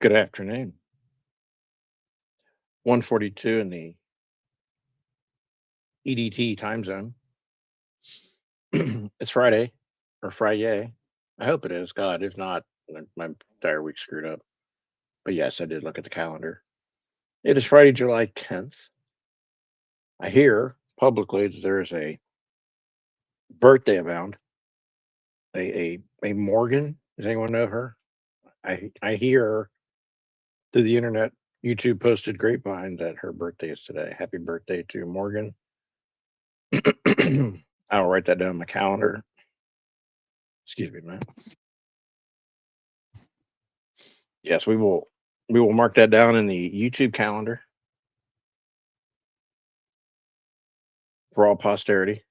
Good afternoon. 1:42 in the EDT time zone. It's Friday or FriYAY. I hope it is. God, if not, then my entire week's screwed up. But yes, I did look at the calendar. It is Friday, July 10th. I hear publicly that there is a birthday abound. A Morgan. Does anyone know her? I hear through the internet, YouTube posted grapevine that her birthday is today. Happy birthday to Morgan. I'll write that down on my calendar. Excuse me, man. Yes, we will mark that down in the YouTube calendar for all posterity.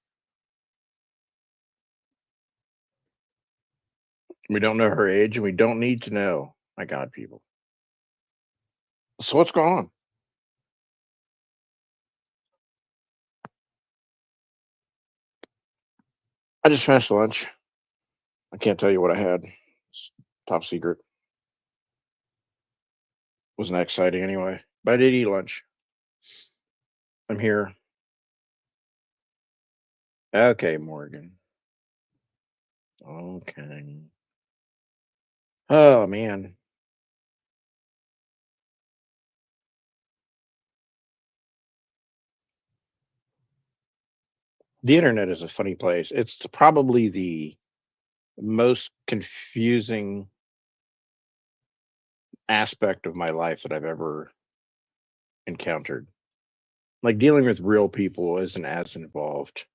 We don't know her age and we don't need to know. My God, people. So what's going on? I just finished lunch. I can't tell you what I had. It's top secret. Wasn't that exciting anyway. But I did eat lunch. I'm here. Okay, Morgan. Okay. Oh man. The internet is a funny place. It's probably the most confusing aspect of my life that I've ever encountered. Like dealing with real people isn't as involved.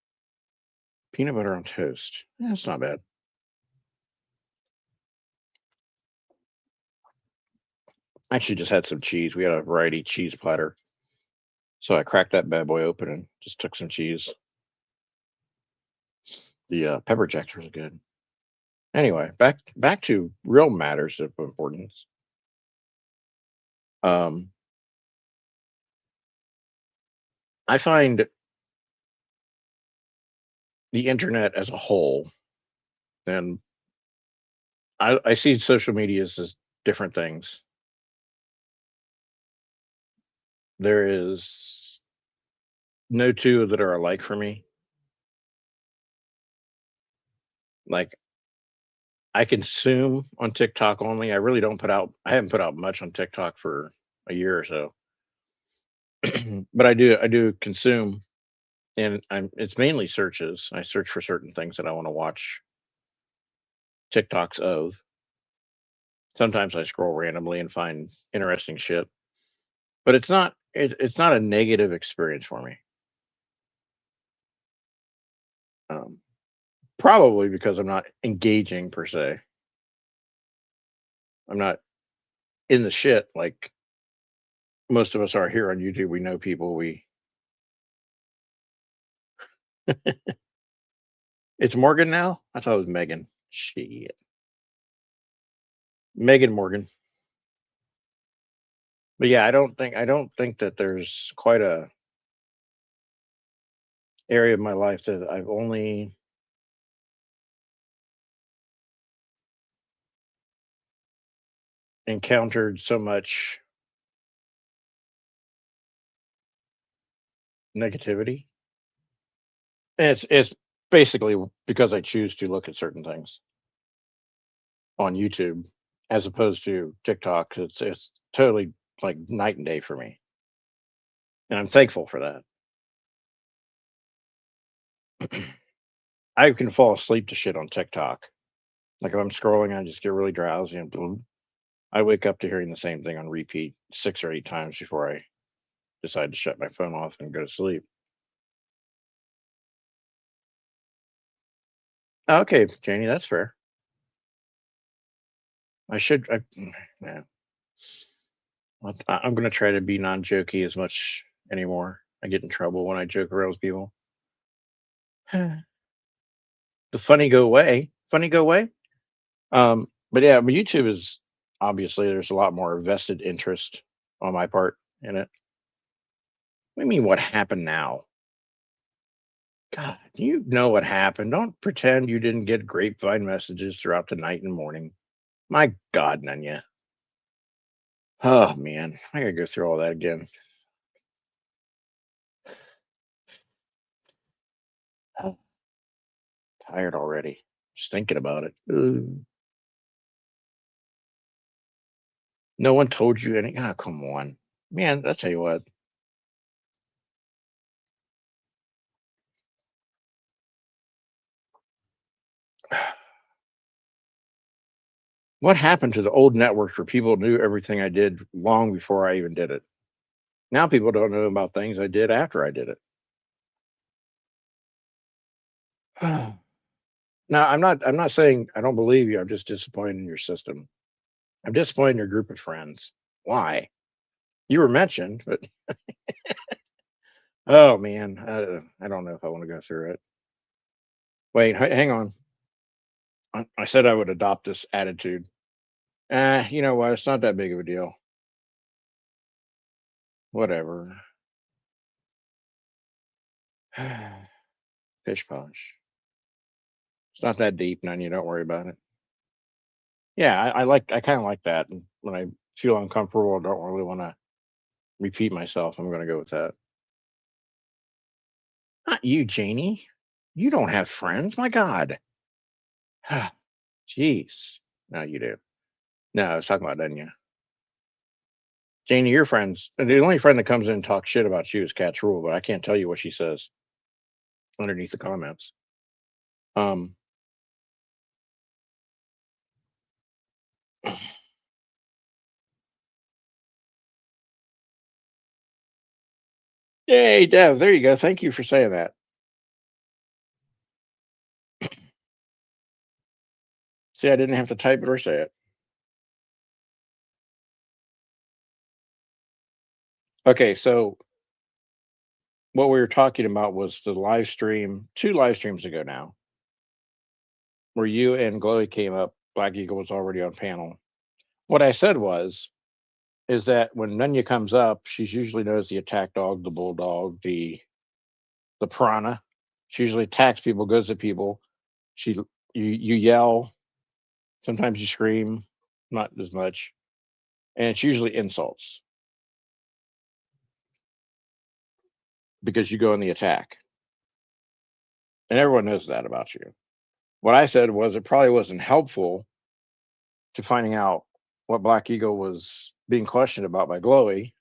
Peanut butter on toast. Yeah, that's not bad. I actually just had some cheese. We had a variety cheese platter. So I cracked that bad boy open and just took some cheese. The pepper jack's really good. Anyway, back to real matters of importance. Um, I find the internet as a whole, and I see social media as different things. There is no two that are alike for me. Like I consume on TikTok only. I haven't put out much on TikTok for a year or so. But I do consume and it's mainly searches. I search for certain things that I want to watch TikToks of. Sometimes I scroll randomly and find interesting shit, but it's not a negative experience for me. Um, Probably because I'm not engaging per se. I'm not in the shit like most of us are here on YouTube. We know people. We It's Morgan now. I thought it was Megan. Shit, Megan Morgan. But yeah, I don't think that there's quite a area of my life that I've only encountered so much negativity. And it's basically because I choose to look at certain things on YouTube as opposed to TikTok. It's totally like night and day for me, and I'm thankful for that. I can fall asleep to shit on TikTok. Like if I'm scrolling, I just get really drowsy and boom. I wake up to hearing the same thing on repeat 6 or 8 times before I decide to shut my phone off and go to sleep. Okay, Janie, that's fair. I should. Yeah. I'm going to try to be non-jokey as much anymore. I get in trouble when I joke around with people. The funny go away. Funny go away. But yeah, but YouTube is obviously there's a lot more vested interest on my part in it. What do you mean? What happened now? God, you know what happened. Don't pretend you didn't get grapevine messages throughout the night and morning. My God, Nanya. Oh man, I gotta go through all that again. Oh, tired already. Just thinking about it. Ugh. No one told you any. Ah, come on, man. I tell you what. What happened to the old networks where people knew everything I did long before I even did it? Now people don't know about things I did after I did it. Now I'm not saying I don't believe you. I'm just disappointed in your system. I'm disappointed in your group of friends. Why? You were mentioned, but oh man, I don't know if I want to go through it. Wait, hang on. I said I would adopt this attitude. You know what? It's not that big of a deal. Whatever. Pish posh. It's not that deep, none. You don't worry about it. Yeah, I kind of like that. And when I feel uncomfortable, I don't really want to repeat myself. I'm going to go with that. Not you, Janie. You don't have friends. My God. Jeez. No, you do. No, I was talking about Danya. Janie, your friends. And the only friend that comes in and talks shit about you is Cat's Rule, but I can't tell you what she says underneath the comments. Um, Yay, Dev. There you go. Thank you for saying that. See, I didn't have to type it or say it. Okay, so what we were talking about was the live stream, two live streams ago now, where you and Glowy came up. Black Eagle was already on panel. What I said was, is that when Nunya comes up, she's usually knows the attack dog, the bulldog, the piranha. She usually attacks people, goes at people. She you yell, sometimes you scream, not as much, and it's usually insults because you go in the attack, and everyone knows that about you. What I said was it probably wasn't helpful to finding out what Black Eagle was being questioned about by Glowy.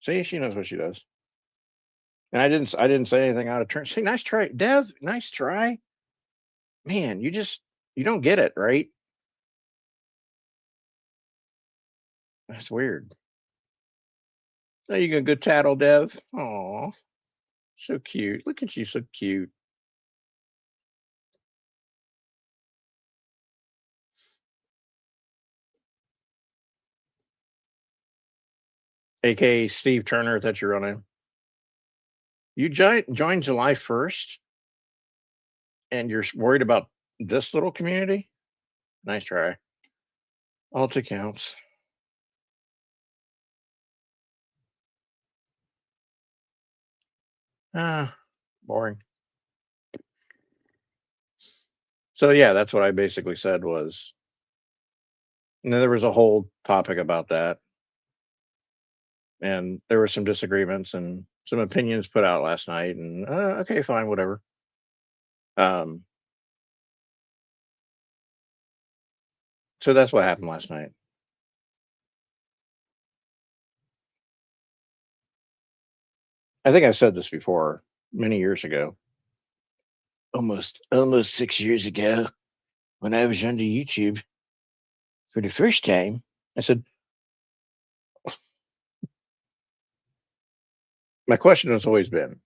See, she knows what she does. And I didn't say anything out of turn. See, nice try, Dev. Nice try. Man, you don't get it, right? That's weird. Oh, you got a good tattle, Dev. Aw, so cute. Look at you, so cute. AKA Steve Turner, that's your real name. You joined July 1st and you're worried about this little community? Nice try. All it counts. Ah, boring. So yeah, that's what I basically said was, and then there was a whole topic about that, and there were some disagreements and some opinions put out last night, and okay, fine, whatever. Um, so that's what happened last night. I think I said this before many years ago, almost 6 years ago, when I was on the YouTube for the first time. I said my question has always been: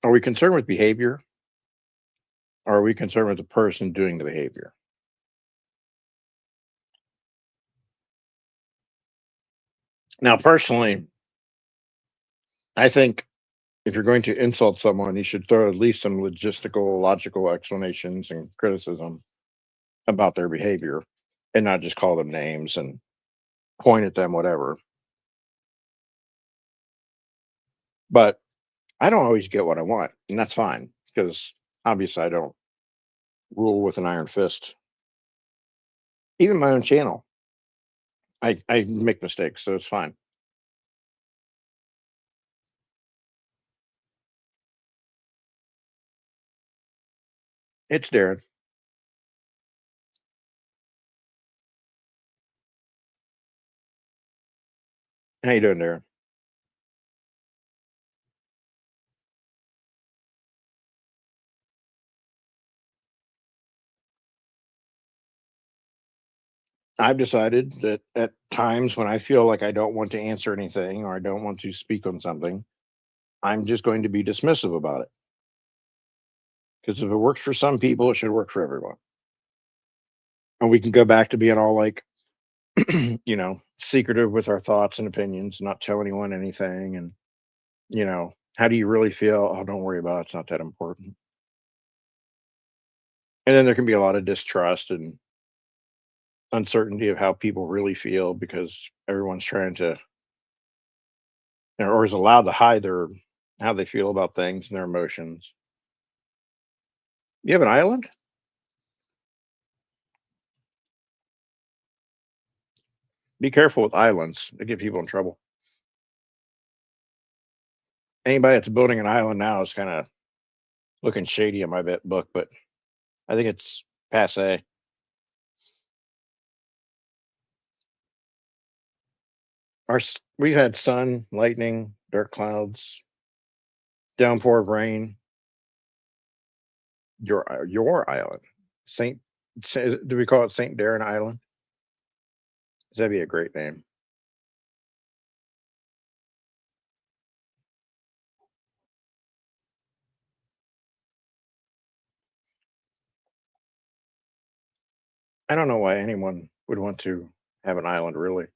are we concerned with behavior, or are we concerned with the person doing the behavior? Now, personally, I think if you're going to insult someone, you should throw at least some logistical, logical explanations and criticism about their behavior and not just call them names and point at them, whatever. But I don't always get what I want, and that's fine because obviously I don't rule with an iron fist. Even my own channel, I make mistakes, so it's fine. It's Darren. How you doing, Darren? I've decided that at times when I feel like I don't want to answer anything or I don't want to speak on something, I'm just going to be dismissive about it. Because if it works for some people, it should work for everyone. And we can go back to being all like, secretive with our thoughts and opinions, not tell anyone anything. And, how do you really feel? Oh, don't worry about it. It's not that important. And then there can be a lot of distrust and uncertainty of how people really feel because everyone's trying to, or is allowed to hide their how they feel about things and their emotions. You have an island? Be careful with islands. They get people in trouble. Anybody that's building an island now is kind of looking shady in my book, but I think it's passe. We've had sun, lightning, dark clouds, downpour of rain. Your island, Saint. Do we call it Saint Darren Island? That'd be a great name. I don't know why anyone would want to have an island. Really,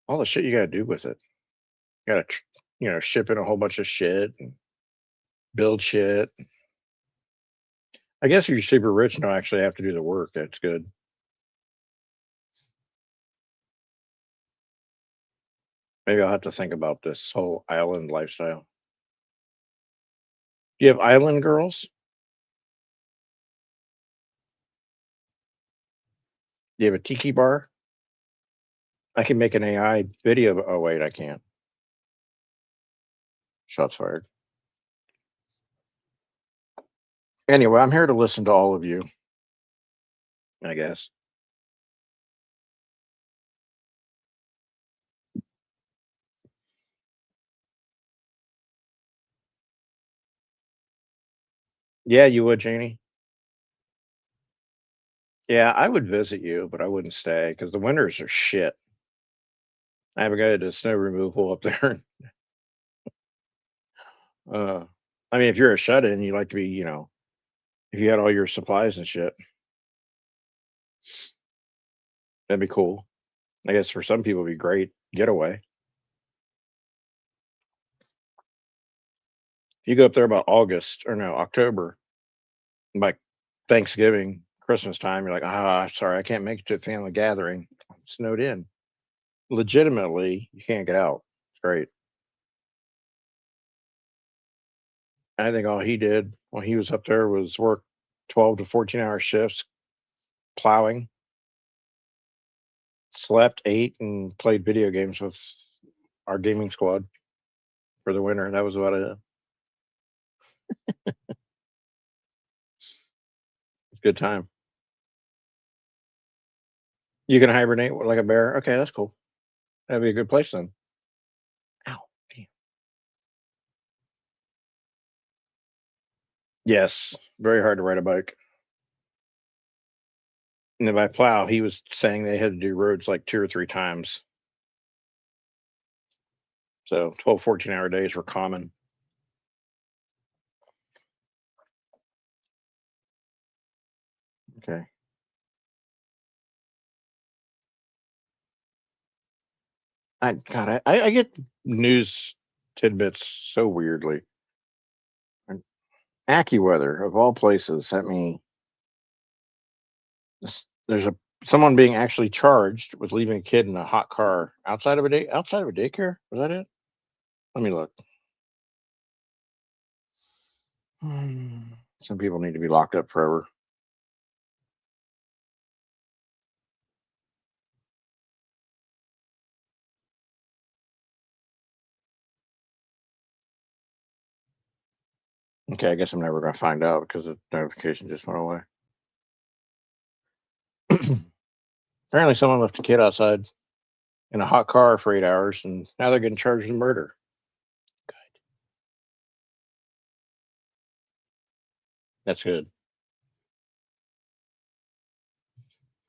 all the shit you got to do with it. You got to, ship in a whole bunch of shit and build shit. I guess if you're super rich and don't actually have to do the work, that's good. Maybe I'll have to think about this whole island lifestyle. Do you have island girls? Do you have a tiki bar? I can make an AI video. Oh wait, I can't. Shots fired. Anyway, I'm here to listen to all of you, I guess. Yeah, you would, Janie. Yeah, I would visit you, but I wouldn't stay because the winters are shit. I have a guy that does snow removal up there. uh, I mean, if you're a shut-in, you like to be, if you had all your supplies and shit, that'd be cool. I guess for some people, it'd be great getaway. If you go up there about August or no October, like Thanksgiving, Christmas time, you're like, sorry, I can't make it to a family gathering. I'm snowed in. Legitimately, you can't get out. It's great. I think all he did when he was up there was work 12 to 14-hour shifts, plowing, slept, ate, and played video games with our gaming squad for the winter. That was about it. It's a good time. You can hibernate like a bear. Okay, that's cool. That'd be a good place then. Ow. Damn. Yes, very hard to ride a bike. And then by plow, he was saying they had to do roads like 2 or 3 times. So 12, 14-hour days were common. Okay. I get news tidbits so weirdly. And AccuWeather of all places sent me there's a someone being actually charged with leaving a kid in a hot car outside of a daycare. Was that it? Let me look. Some people need to be locked up forever. Okay, I guess I'm never going to find out because the notification just went away. Apparently, someone left a kid outside in a hot car for 8 hours, and now they're getting charged with murder. Good. That's good.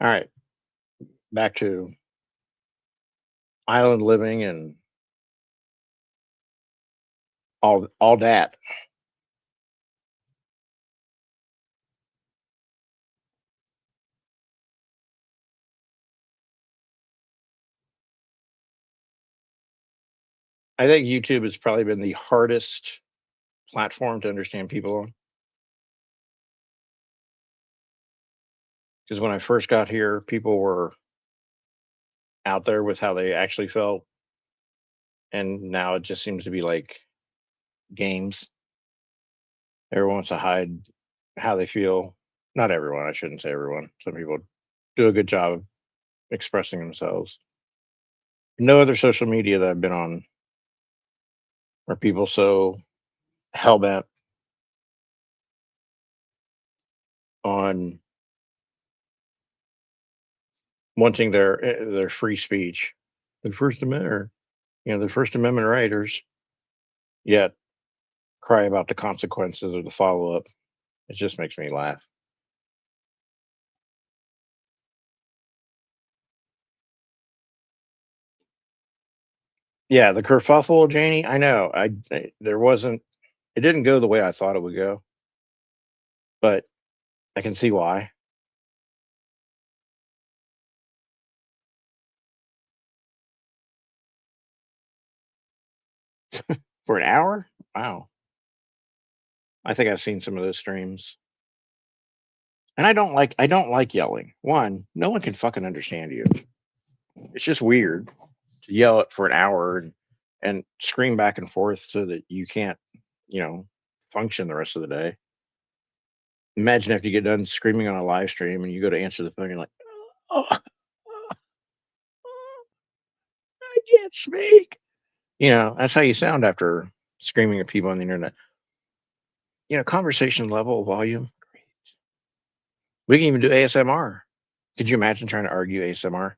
All right, back to island living and all that. I think YouTube has probably been the hardest platform to understand people on because when I first got here, people were out there with how they actually felt, and now it just seems to be like games. Everyone wants to hide how they feel. Not everyone. I shouldn't say everyone. Some people do a good job of expressing themselves. No other social media that I've been on are people so hell bent on wanting their free speech, the First Amendment, or, the First Amendment writers, yet cry about the consequences of the follow up. It just makes me laugh. Yeah, the kerfuffle, Janie. I know. There wasn't. It didn't go the way I thought it would go, but I can see why. For an hour? Wow. I think I've seen some of those streams. And I don't like yelling. One, no one can fucking understand you. It's just weird to yell it for an hour and scream back and forth so that you can't, you know, function the rest of the day. Imagine if you get done screaming on a live stream and you go to answer the phone, you're like, oh, I can't speak. That's how you sound after screaming at people on the internet. Conversation level, volume. We can even do ASMR. Could you imagine trying to argue ASMR?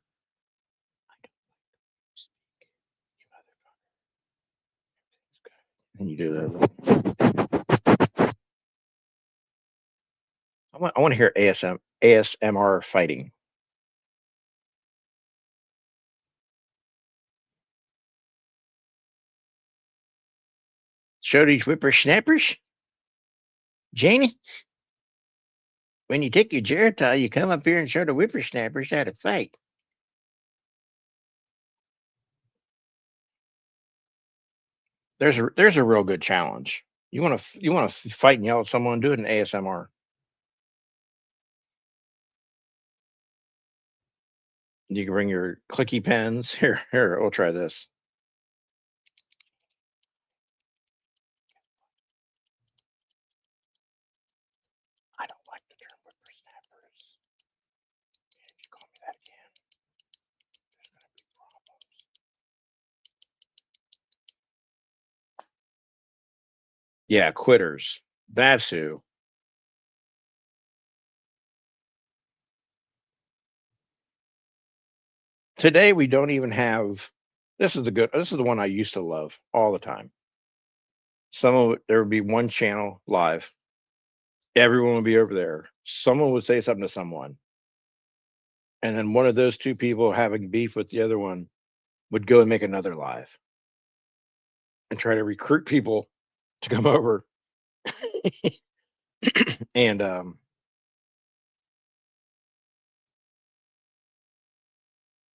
And you do that. I want to hear ASMR fighting. Show these whippersnappers, Janie. When you take your Geritol, you come up here and show the whippersnappers how to fight. There's a real good challenge. You want to fight and yell at someone? Do it in ASMR. You can bring your clicky pens. Here, we'll try this. I don't like the term whippersnappers. If you call me that again, there's gonna be problems. Yeah, quitters. That's who. Today we don't even have. This is the one I used to love all the time. There would be one channel live. Everyone would be over there. Someone would say something to someone, and then one of those two people having beef with the other one would go and make another live and try to recruit people to come over. And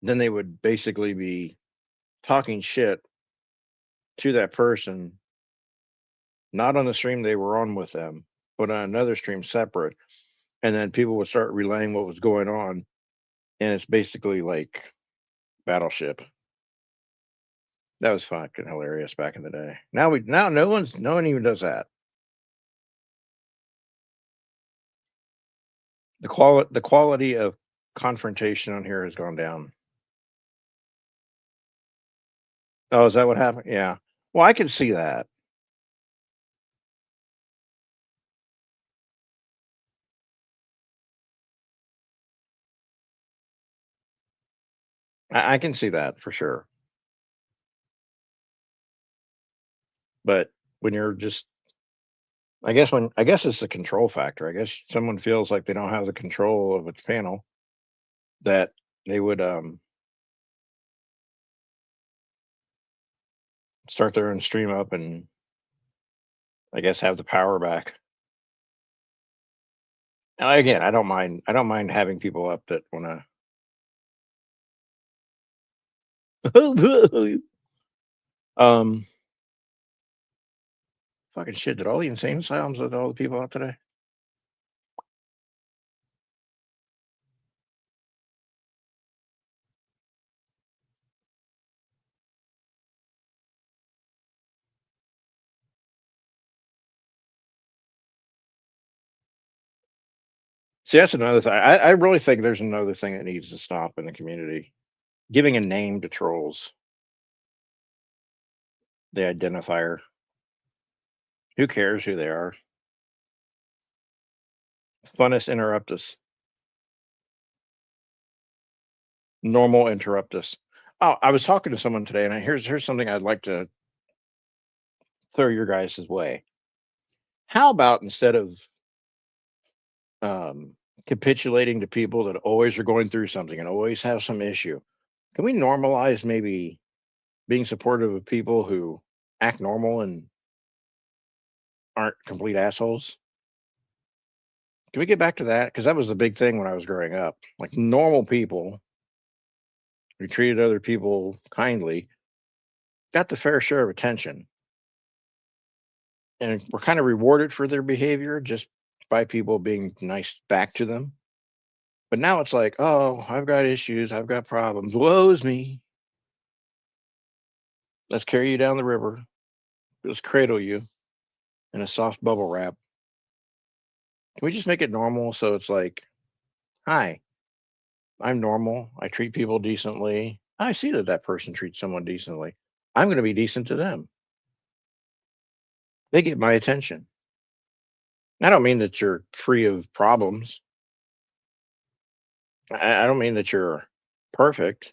then they would basically be talking shit to that person, not on the stream they were on with them, but on another stream separate. And then people would start relaying what was going on, and it's basically like Battleship. That was fucking hilarious back in the day. Now no one even does that. The quality of confrontation on here has gone down. Oh, is that what happened? Yeah. Well, I can see that. I can see that for sure. But when you're just I guess it's the control factor. I guess someone feels like they don't have the control of its panel that they would start their own stream up and I guess have the power back. And again, I don't mind having people up that wanna um fucking shit, did all the insane asylums let all the people out today? See, that's another thing. I really think there's another thing that needs to stop in the community. Giving a name to trolls, the identifier. Who cares who they are? Funnest interruptus. Normal interruptus. Oh, I was talking to someone today, and here's something I'd like to throw your guys' way. How about instead of um, capitulating to people that always are going through something and always have some issue, can we normalize maybe being supportive of people who act normal and aren't complete assholes? Can we get back to that? Because that was the big thing when I was growing up. Like normal people who treated other people kindly got the fair share of attention, and were kind of rewarded for their behavior just by people being nice back to them. But now it's like, oh, I've got issues, I've got problems. Woe's me. Let's carry you down the river. Let's cradle you in a soft bubble wrap. Can we just make it normal so it's like, hi, I'm normal. I treat people decently. I see that that person treats someone decently. I'm going to be decent to them. They get my attention. I don't mean that you're free of problems. I don't mean that you're perfect.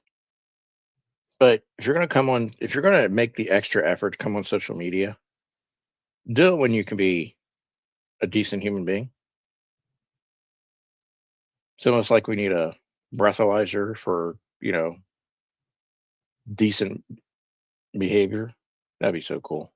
But if you're going to make the extra effort to come on social media, do it when you can be a decent human being. It's almost like we need a breathalyzer for, decent behavior. That'd be so cool.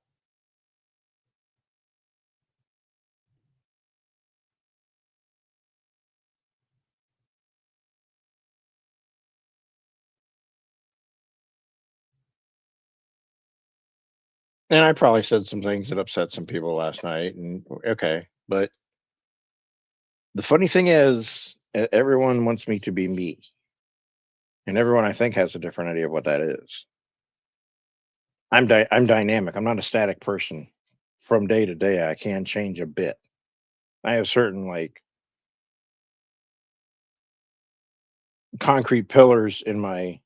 And I probably said some things that upset some people last night. And okay. But the funny thing is, everyone wants me to be me. And everyone I think has a different idea of what that is. I'm dynamic. I'm not a static person. From day to day, I can change a bit. I have certain like concrete pillars in my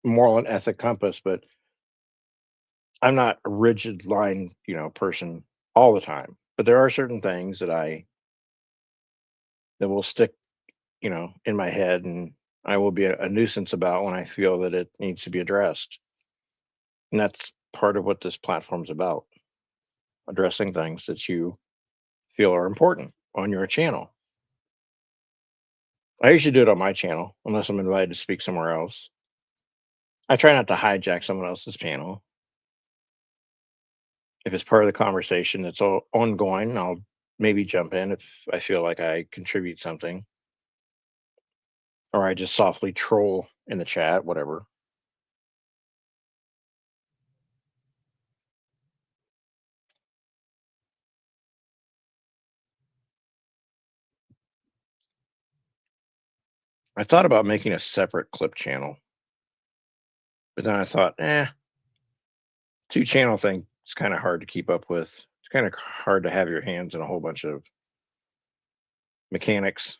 moral and ethic compass, but I'm not a rigid line, person all the time. But there are certain things that will stick, in my head, and I will be a nuisance about when I feel that it needs to be addressed. And that's part of what this platform's about, addressing things that you feel are important on your channel. I usually do it on my channel unless I'm invited to speak somewhere else. I try not to hijack someone else's channel. If it's part of the conversation that's all ongoing, I'll maybe jump in if I feel like I contribute something, or I just softly troll in the chat, whatever. I thought about making a separate clip channel, but then I thought, two channel thing is kind of hard to keep up with. It's kind of hard to have your hands in a whole bunch of mechanics,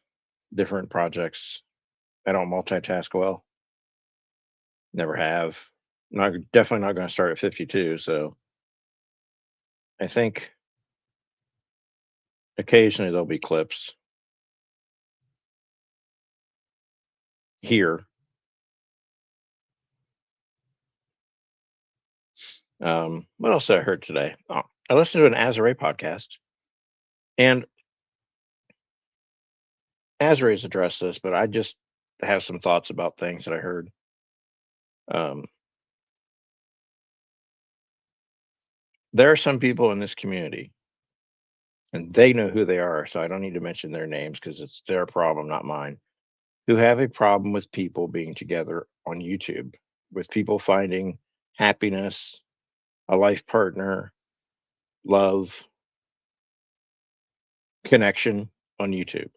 different projects. I don't multitask well. Never have. Not definitely not going to start at 52. So I think occasionally there'll be clips here. What else did I heard today? Oh, I listened to an Azure podcast, and Azure's addressed this, but I just have some thoughts about things that I heard. Um, there are some people in this community, and they know who they are, so I don't need to mention their names because it's their problem, not mine, who have a problem with people being together on YouTube, with people finding happiness, a life partner, love, connection on YouTube.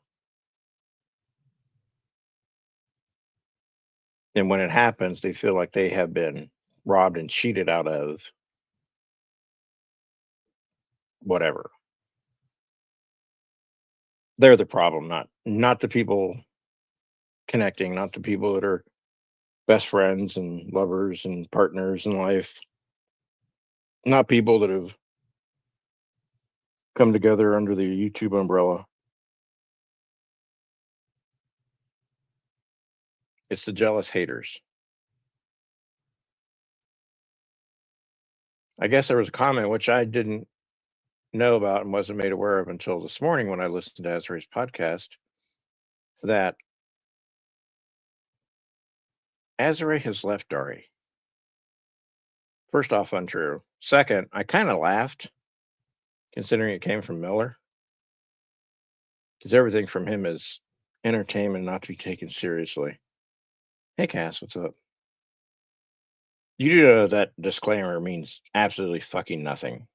And when it happens, they feel like they have been robbed and cheated out of whatever. They're the problem, not the people connecting, not the people that are best friends and lovers and partners in life, not people that have come together under the YouTube umbrella. It's the jealous haters. I guess there was a comment which I didn't know about and wasn't made aware of until this morning when I listened to Azrae's podcast that Azrae has left Dari. First off, untrue. Second, I kind of laughed considering it came from Miller because everything from him is entertainment, not to be taken seriously. Hey, Cass, what's up? You do know that disclaimer means absolutely fucking nothing.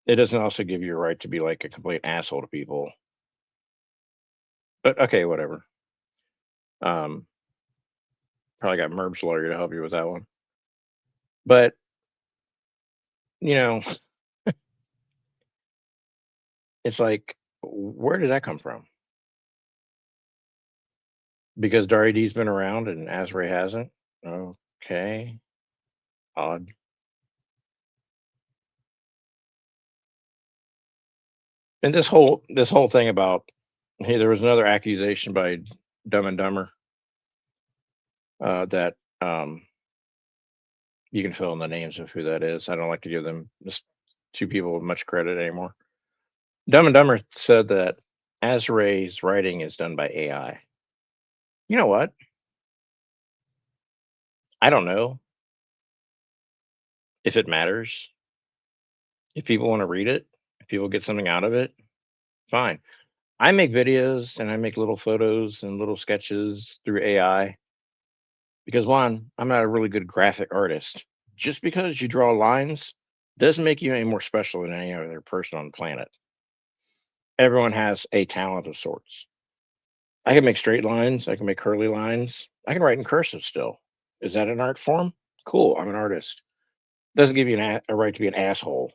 It doesn't also give you a right to be like a complete asshole to people. But okay, whatever. Um, Probably got Merb's lawyer to help you with that one. But you know, it's like, where did that come from? Because Dari D's been around and Asbury hasn't. Okay, odd. And this whole thing about hey, there was another accusation by Dumb and Dumber that you can fill in the names of who that is. I don't like to give them just two people much credit anymore. Dumb and Dumber said that Azrae's writing is done by AI. You know what? I don't know if it matters. If people want to read it, if people get something out of it, fine. I make videos and I make little photos and little sketches through AI because one, I'm not a really good graphic artist. Just because you draw lines doesn't make you any more special than any other person on the planet. Everyone has a talent of sorts. I can make straight lines, I can make curly lines, I can write in cursive still. Is that an art form? Cool, I'm an artist. Doesn't give you a right to be an asshole,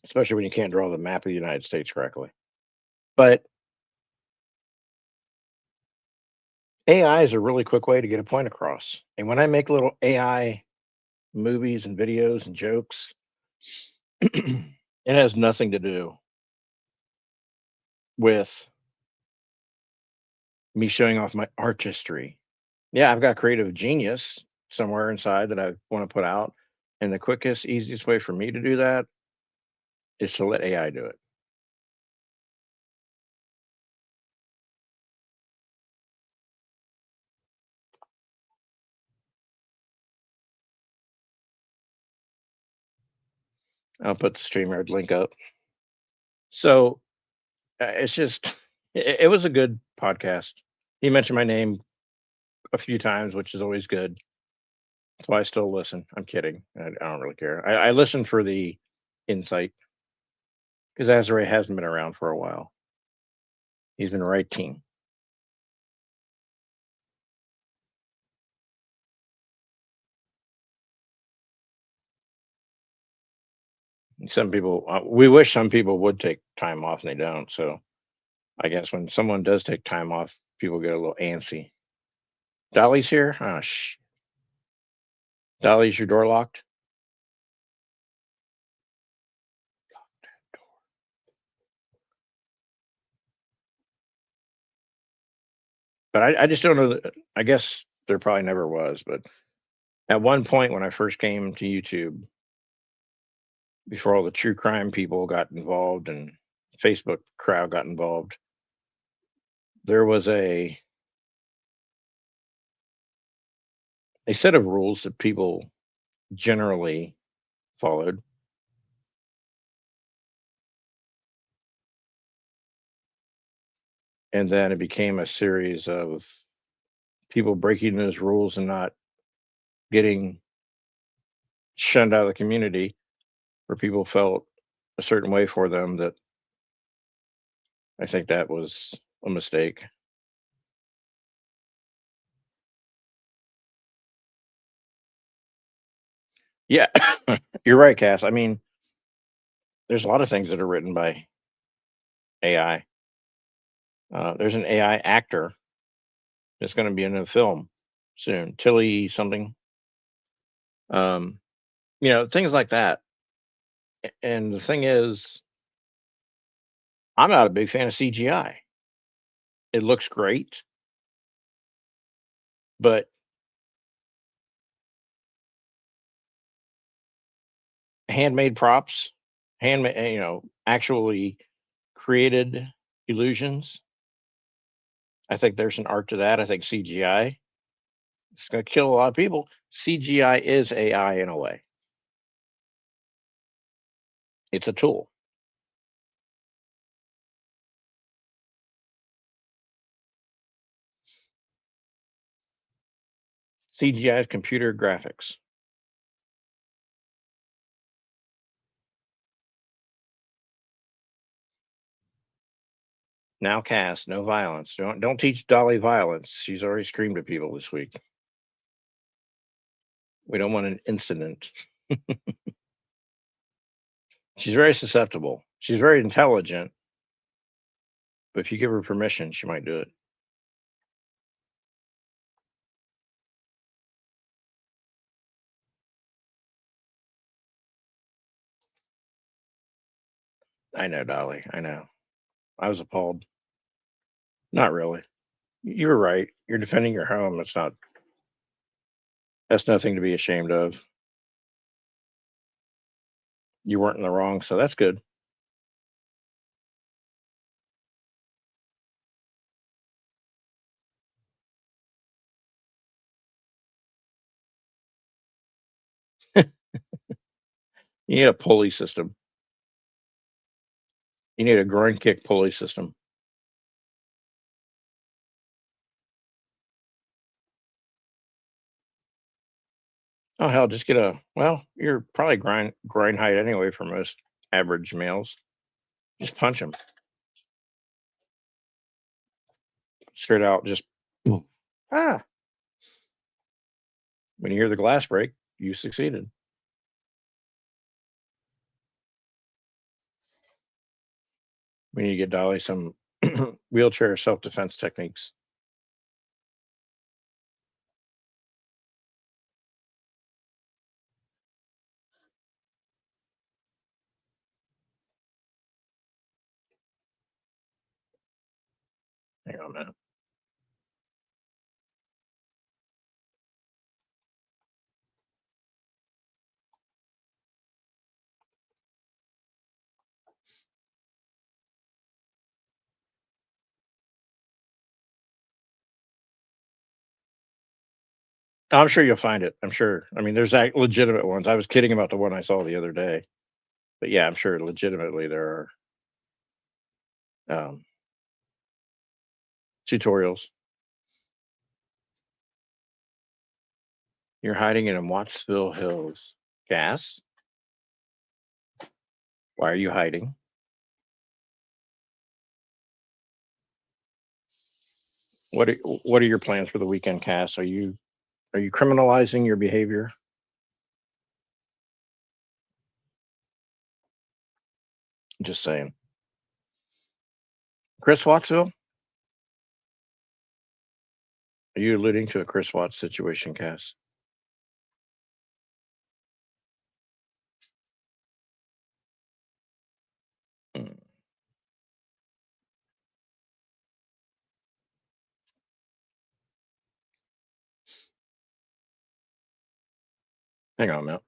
especially when you can't draw the map of the United States correctly. But AI is a really quick way to get a point across. And when I make little AI movies and videos and jokes, it has nothing to do with me showing off my artistry. Yeah, I've got creative genius somewhere inside that I want to put out. And the quickest, easiest way for me to do that is to let AI do it. I'll put the StreamYard link up. So it's just, it was a good podcast. He mentioned my name a few times, which is always good. That's why I still listen. I'm kidding. I don't really care. I listen for the insight because Azure hasn't been around for a while. He's been writing. Some people, we wish some people would take time off and they don't. So I guess when someone does take time off, people get a little antsy. Dolly's here? Oh, Dolly's your door locked? But I just don't know that, I guess there probably never was, but at one point when I first came to YouTube, before all the true crime people got involved and Facebook crowd got involved, there was a set of rules that people generally followed, and then it became a series of people breaking those rules and not getting shunned out of the community, where people felt a certain way for them. That I think that was a mistake. Yeah, you're right, Cass. I mean, there's a lot of things that are written by AI. There's an AI actor that's going to be in a film soon, Tilly something. Um, things like that. And the thing is, I'm not a big fan of CGI. It looks great, but handmade props, handmade, actually created illusions. I think there's an art to that. I think CGI, it's going to kill a lot of people. CGI is AI in a way. It's a tool. CGI is computer graphics. Now cast, no violence. Don't teach Dolly violence. She's already screamed at people this week. We don't want an incident. She's very susceptible. She's very intelligent, but if you give her permission, she might do it. I know, Dolly. I know. I was appalled. Not really. You were right. You're defending your home. That's nothing to be ashamed of. You weren't in the wrong, so that's good. You need a pulley system. You need a groin kick pulley system. Oh hell, just get a, well, you're probably grind height anyway for most average males. Just punch them straight out. Just boom. Ah. When you hear the glass break, you succeeded. We need to get Dolly some wheelchair self defense techniques. Hang on a minute. I'm sure you'll find it. I'm sure. I mean, there's legitimate ones. I was kidding about the one I saw the other day, but yeah, I'm sure legitimately there are tutorials. You're hiding in Wattsville Hills. Gas? Why are you hiding? What are your plans for the weekend, Cass? Are you criminalizing your behavior? Just saying. Chris Wattsville? Are you alluding to a Chris Watts situation, Cass? Mm, hang on a minute.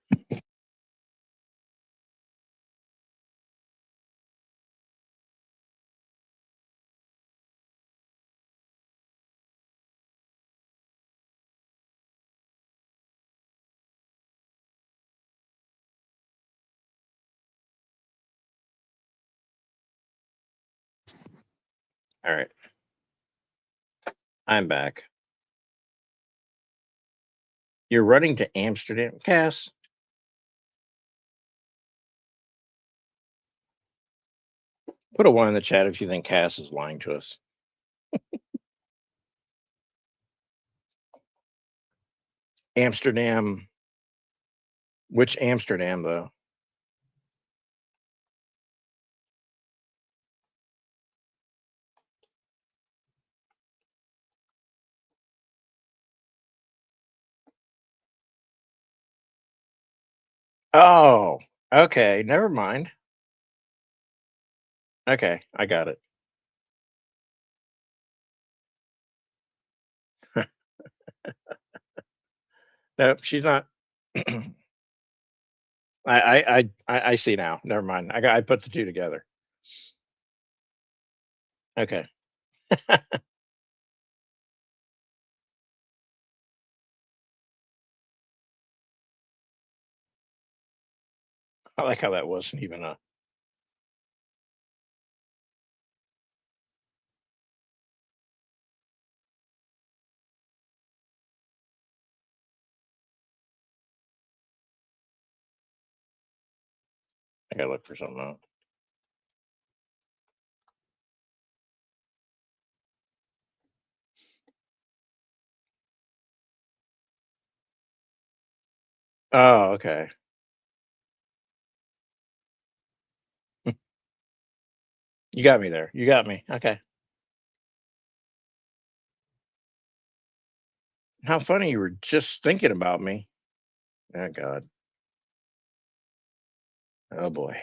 All right, I'm back. You're running to Amsterdam, Cass. Put a one in the chat if you think Cass is lying to us. Amsterdam. Which Amsterdam, though? Oh, okay. Never mind. Okay, I got it. Nope, she's not. I see now. Never mind. I put the two together. Okay. I like how that wasn't even a. I gotta look for something out. Oh, okay. You got me there. You got me. Okay. How funny you were just thinking about me. Oh God. Oh boy.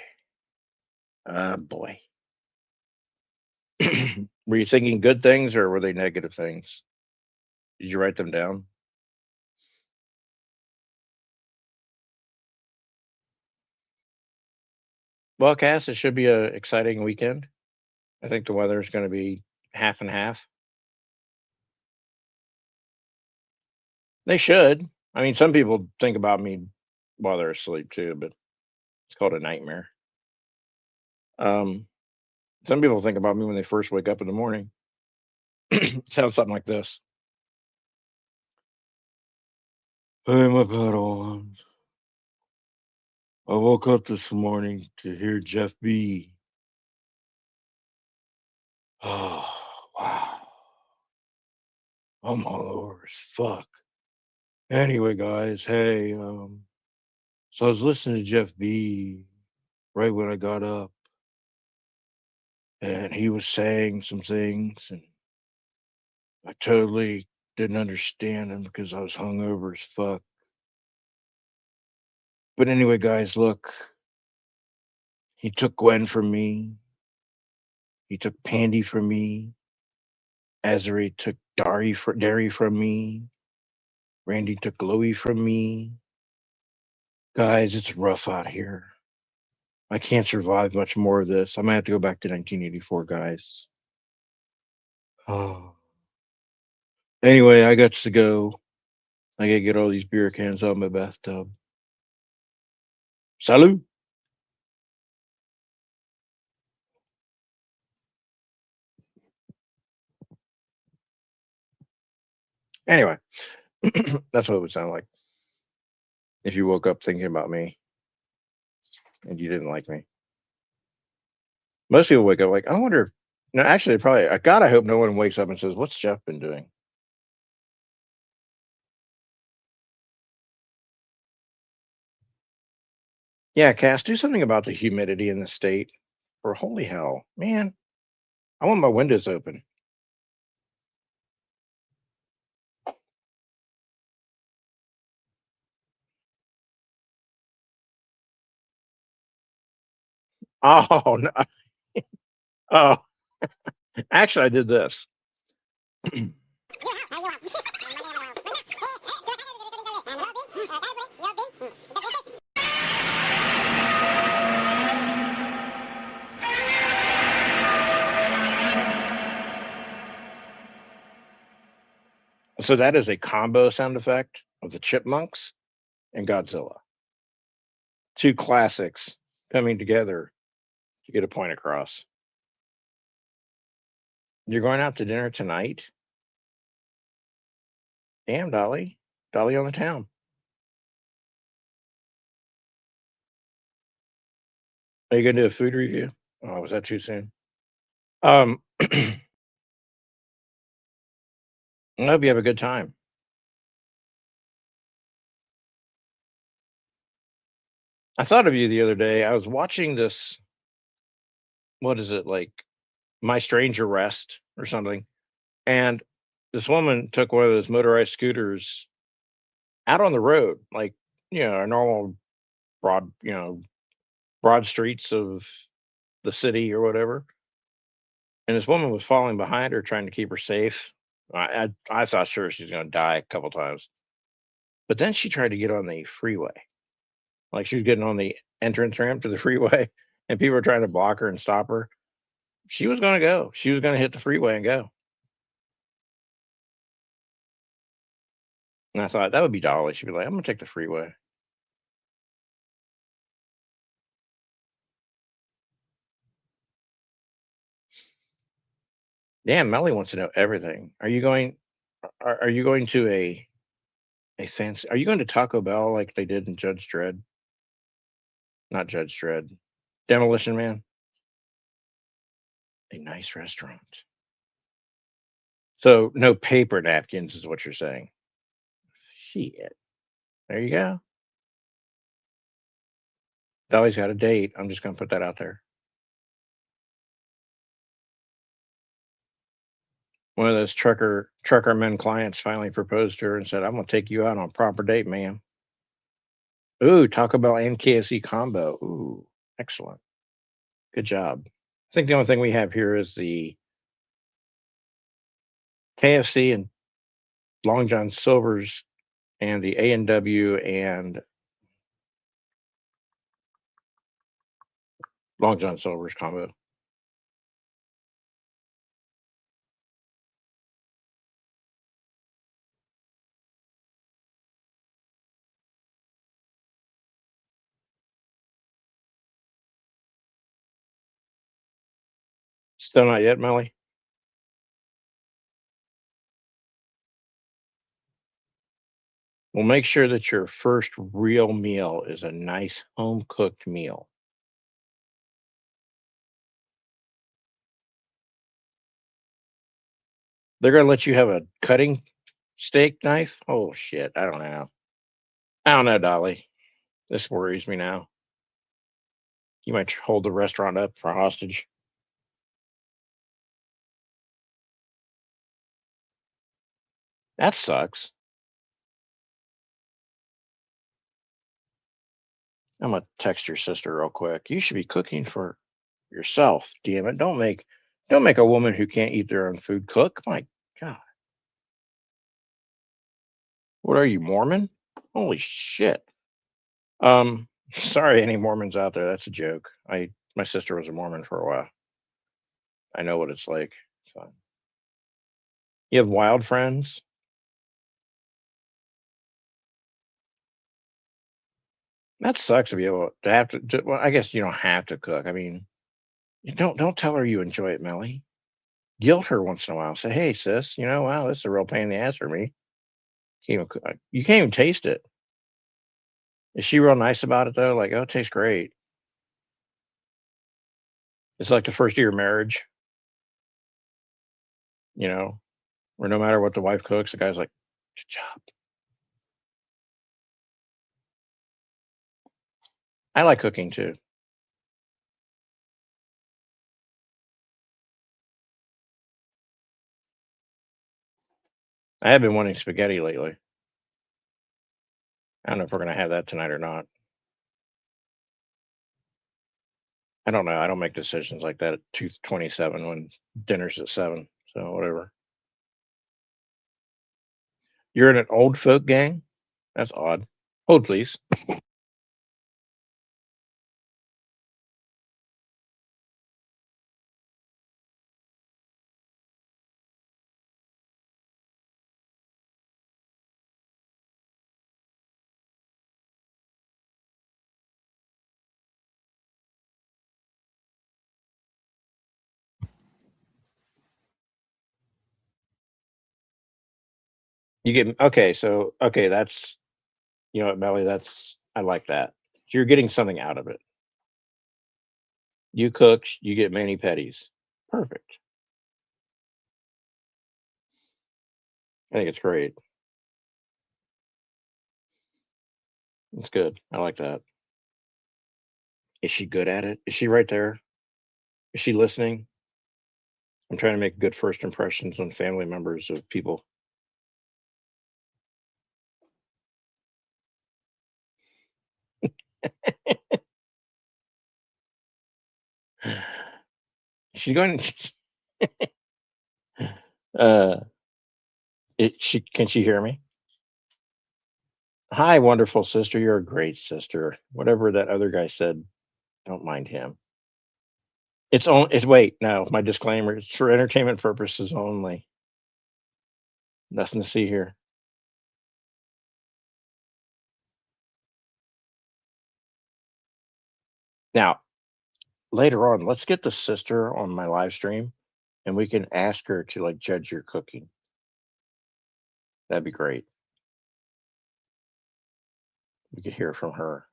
Oh boy. Were you thinking good things or were they negative things? Did you write them down? Well, Cass, it should be a exciting weekend. I think the weather is going to be half and half. They should. I mean, some people think about me while they're asleep too, but it's called a nightmare. Um, some people think about me when they first wake up in the morning. Sounds something like this. Hey, my Padawans. I woke up this morning to hear Jeff B. Oh, wow. I'm all over as fuck. Anyway, guys, hey, so I was listening to Jeff B right when I got up, and he was saying some things, and I totally didn't understand him because I was hungover as fuck. But anyway, guys, look, he took Gwen from me. He took Pandy from me. Azari took Derry from me. Randy took Louie from me. Guys, it's rough out here. I can't survive much more of this. I might have to go back to 1984, guys. Oh. Anyway, I got to go. I gotta get all these beer cans out of my bathtub. Salut. Anyway, that's what it would sound like if you woke up thinking about me and you didn't like me. Most people wake up like, I wonder. No, actually, probably. God, I hope no one wakes up and says, "What's Jeff been doing?" Yeah, Cass, do something about the humidity in the state. Or holy hell, man! I want my windows open. Oh, no. Oh, actually, I did this. So that is a combo sound effect of the Chipmunks and Godzilla. Two classics coming together to get a point across. You're going out to dinner tonight? Damn, Dolly. Dolly on the town. Are you gonna do a food review? Oh, was that too soon? I hope you have a good time. I thought of you the other day. I was watching this, what is it, like My Strange Arrest or something, and this woman took one of those motorized scooters out on the road, like, a normal broad, broad streets of the city or whatever. And this woman was falling behind her, trying to keep her safe. I thought sure she was going to die a couple times, but then she tried to get on the freeway, like she was getting on the entrance ramp to the freeway, and people were trying to block her and stop her. She was going to go. She was going to hit the freeway and go. And I thought that would be Dolly. She'd be like, "I'm going to take the freeway." Damn, Melly wants to know everything. Are you going to a fancy? Are you going to Taco Bell like they did in Judge Dredd? Not Judge Dredd. Demolition Man. A nice restaurant. So no paper napkins is what you're saying. Shit. There you go. Dolly's got a date. I'm just gonna put that out there. One of those trucker men clients finally proposed to her and said, "I'm gonna take you out on a proper date, ma'am." Ooh, Taco Bell and KFC combo. Ooh, excellent. Good job. I think the only thing we have here is the KFC and Long John Silver's and the A&W and Long John Silver's combo. Still not yet, Melly? Well, make sure that your first real meal is a nice home cooked meal. They're gonna let you have a cutting steak knife? Oh shit, I don't know. I don't know, Dolly. This worries me now. You might hold the restaurant up for hostage. That sucks. I'm gonna text your sister real quick. You should be cooking for yourself, damn it. Don't make a woman who can't eat their own food cook. My God. What are you, Mormon? Holy shit. Sorry, any Mormons out there. That's a joke. My sister was a Mormon for a while. I know what it's like. So you have wild friends? That sucks to be able to have to well, I guess you don't have to cook. I mean, you don't tell her you enjoy it, Melly. Guilt her once in a while. Say, "Hey, sis, wow, this is a real pain in the ass for me. You can't even taste it." Is she real nice about it though? Like, "Oh, it tastes great." It's like the first year of marriage, you know, where no matter what the wife cooks, the guy's like, "Good job." I like cooking too. I have been wanting spaghetti lately. I don't know if we're gonna have that tonight or not. I don't know. I don't make decisions like that at 2:27 when dinner's at 7. So whatever. You're in an old folk gang? That's odd. Hold please. You get okay, so okay, that's you know what, Melly, that's I like that. You're getting something out of it. You cook, you get mani pedis. Perfect. I think it's great. It's good. I like that. Is she good at it? Is she right there? Is she listening? I'm trying to make good first impressions on family members of people. She's going. Uh, she can she hear me? Hi, wonderful sister. You're a great sister. Whatever that other guy said, don't mind him. It's on. It's wait. No, my disclaimer. It's for entertainment purposes only. Nothing to see here. Now, later on, let's get the sister on my live stream, and we can ask her to like judge your cooking. That'd be great. We could hear from her.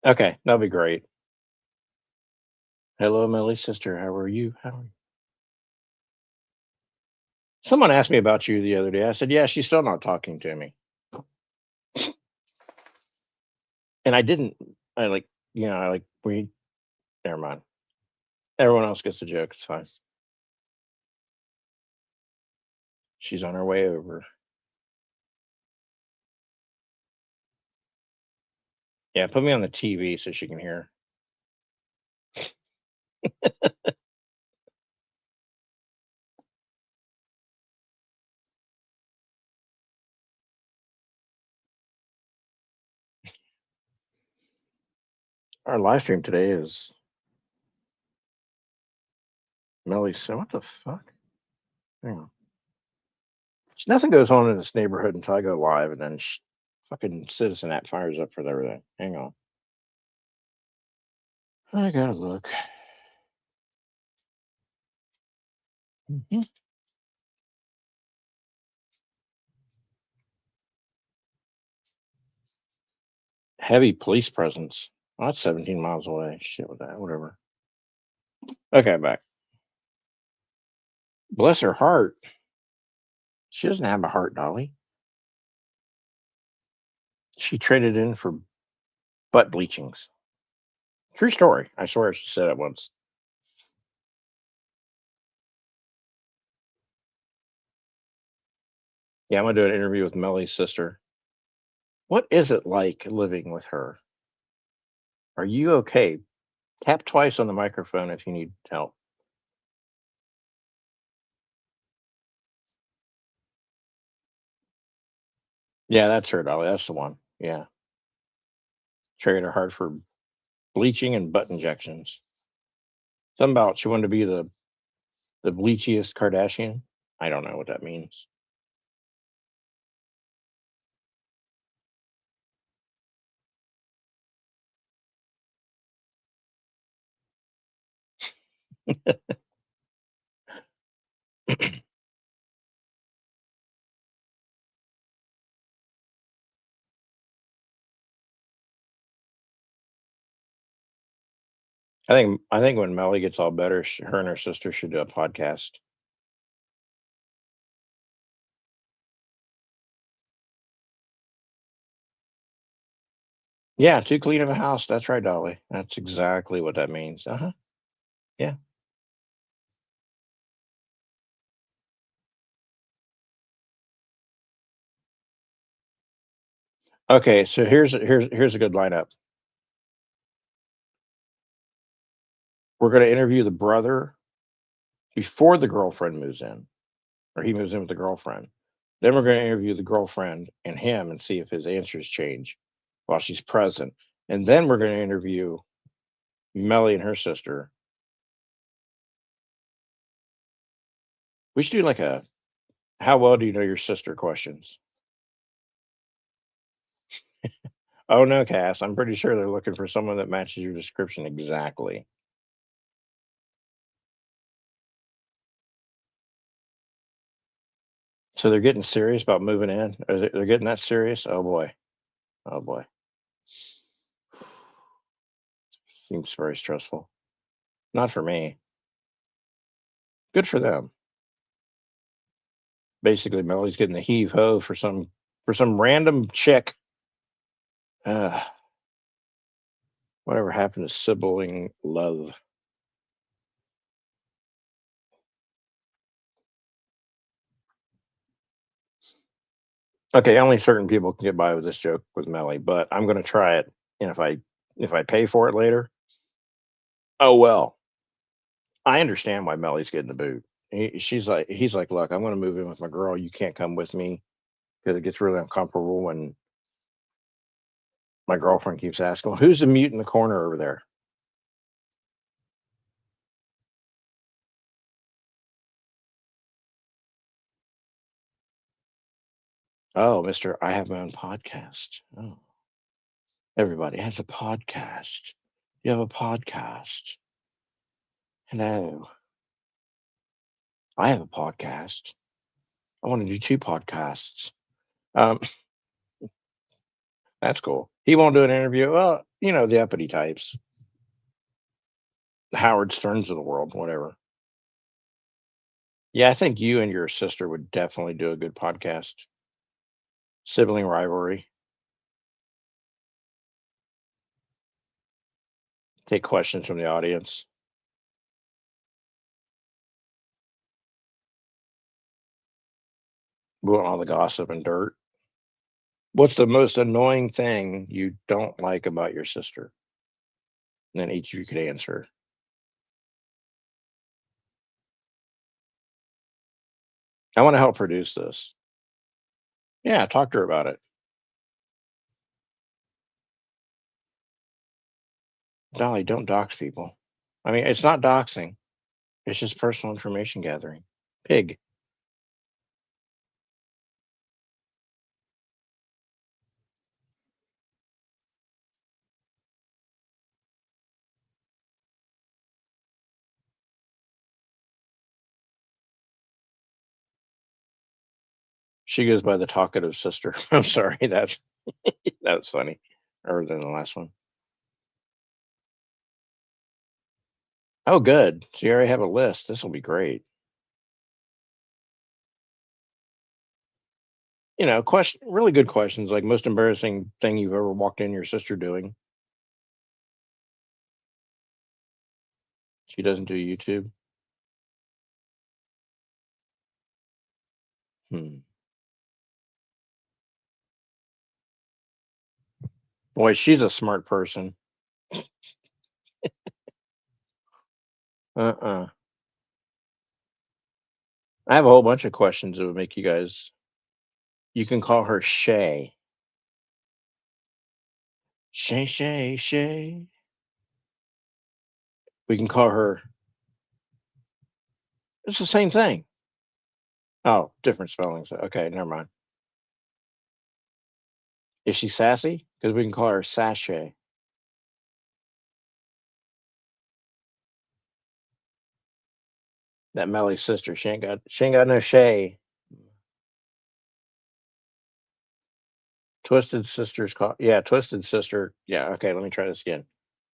Okay, that'd be great. Hello, Millie's sister. How are you? How are you? Someone asked me about you the other day. I said, "Yeah, she's still not talking to me," and I didn't. I like, I like we. Never mind. Everyone else gets the joke. It's fine. She's on her way over. Yeah, put me on the TV so she can hear. Our live stream today is Millie's. So what the fuck? Hang on. Nothing goes on in this neighborhood until I go live, and then fucking Citizen app fires up for everything. Hang on. I gotta look. Mhm. Heavy police presence. Oh, that's 17 miles away. Shit with that. Whatever. Okay, back. Bless her heart. She doesn't have a heart, Dolly. She traded in for butt bleachings. True story. I swear she said it once. Yeah, I'm gonna do an interview with Mellie's sister. What is it like living with her? Are you okay? Tap twice on the microphone if you need help. Yeah, that's her, Dolly. That's the one. Yeah. Traded her heart for bleaching and butt injections. Something about she wanted to be the bleachiest Kardashian. I don't know what that means. I think when Melly gets all better, her and her sister should do a podcast. Yeah, too clean of a house. That's right, Dolly. That's exactly what that means. Uh-huh. Yeah. Okay, so here's a good lineup. We're gonna interview the brother before the girlfriend moves in, or he moves in with the girlfriend. Then we're gonna interview the girlfriend and him and see if his answers change while she's present. And then we're gonna interview Melly and her sister. We should do like a how well do you know your sister questions. Oh no, Cass. I'm pretty sure they're looking for someone that matches your description exactly. So they're getting serious about moving in? They're getting that serious? Oh boy. Oh boy. Seems very stressful. Not for me. Good for them. Basically, Melly's getting the heave ho for some random chick. Uh, whatever happened to sibling love? Okay, only certain people can get by with this joke with Melly, but I'm gonna try it. And if I pay for it later, oh well. I understand why Melly's getting the boot. He's like, look, I'm gonna move in with my girl. You can't come with me because it gets really uncomfortable when my girlfriend keeps asking, well, who's the mute in the corner over there? Oh, Mister, I have my own podcast. Oh, everybody has a podcast. You have a podcast. Hello, I have a podcast. I want to do two podcasts. Um, that's cool. He won't do an interview. Well, you know, the uppity types, the Howard Sterns of the world, whatever. Yeah, I think you and your sister would definitely do a good podcast. Sibling rivalry. Take questions from the audience. We want all the gossip and dirt. What's the most annoying thing you don't like about your sister? Then each of you could answer. I want to help produce this. Yeah, talk to her about it. Dolly, don't dox people. I mean, it's not doxing. It's just personal information gathering. Pig. She goes by the talkative sister. I'm sorry. That's funny. Other than the last one. Oh, good. So you already have a list. This will be great. You know, question really good questions like most embarrassing thing you've ever walked in your sister doing. She doesn't do YouTube. Hmm. Boy, she's a smart person. Uh-uh. I have a whole bunch of questions that would make you guys. You can call her Shay. Shay, Shay, Shay. We can call her. It's the same thing. Oh, different spellings. Okay, never mind. Is she sassy? Because we can call her Sashay. That Melly's sister. She ain't got no Shay. Twisted Sister's call. Yeah, Twisted Sister. Yeah, okay, let me try this again.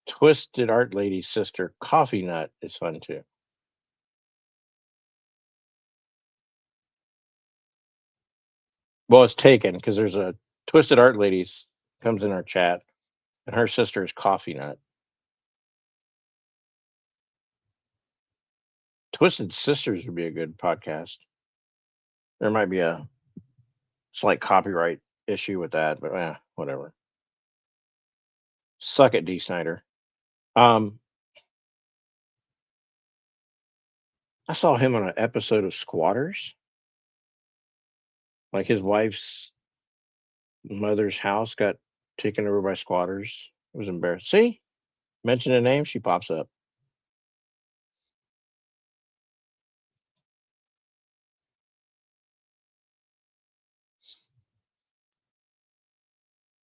Twisted Art Lady's sister, Coffee Nut, is fun too. Well, it's taken because there's a Twisted Art Ladies comes in our chat. and her sister is Coffee Nut. Twisted Sisters would be a good podcast. There might be a slight copyright issue with that, but whatever. Suck it, D. Snyder. Um, I saw him on an episode of Squatters. Like his wife's mother's house got taken over by squatters. It was embarrassing. See, mention a name, she pops up.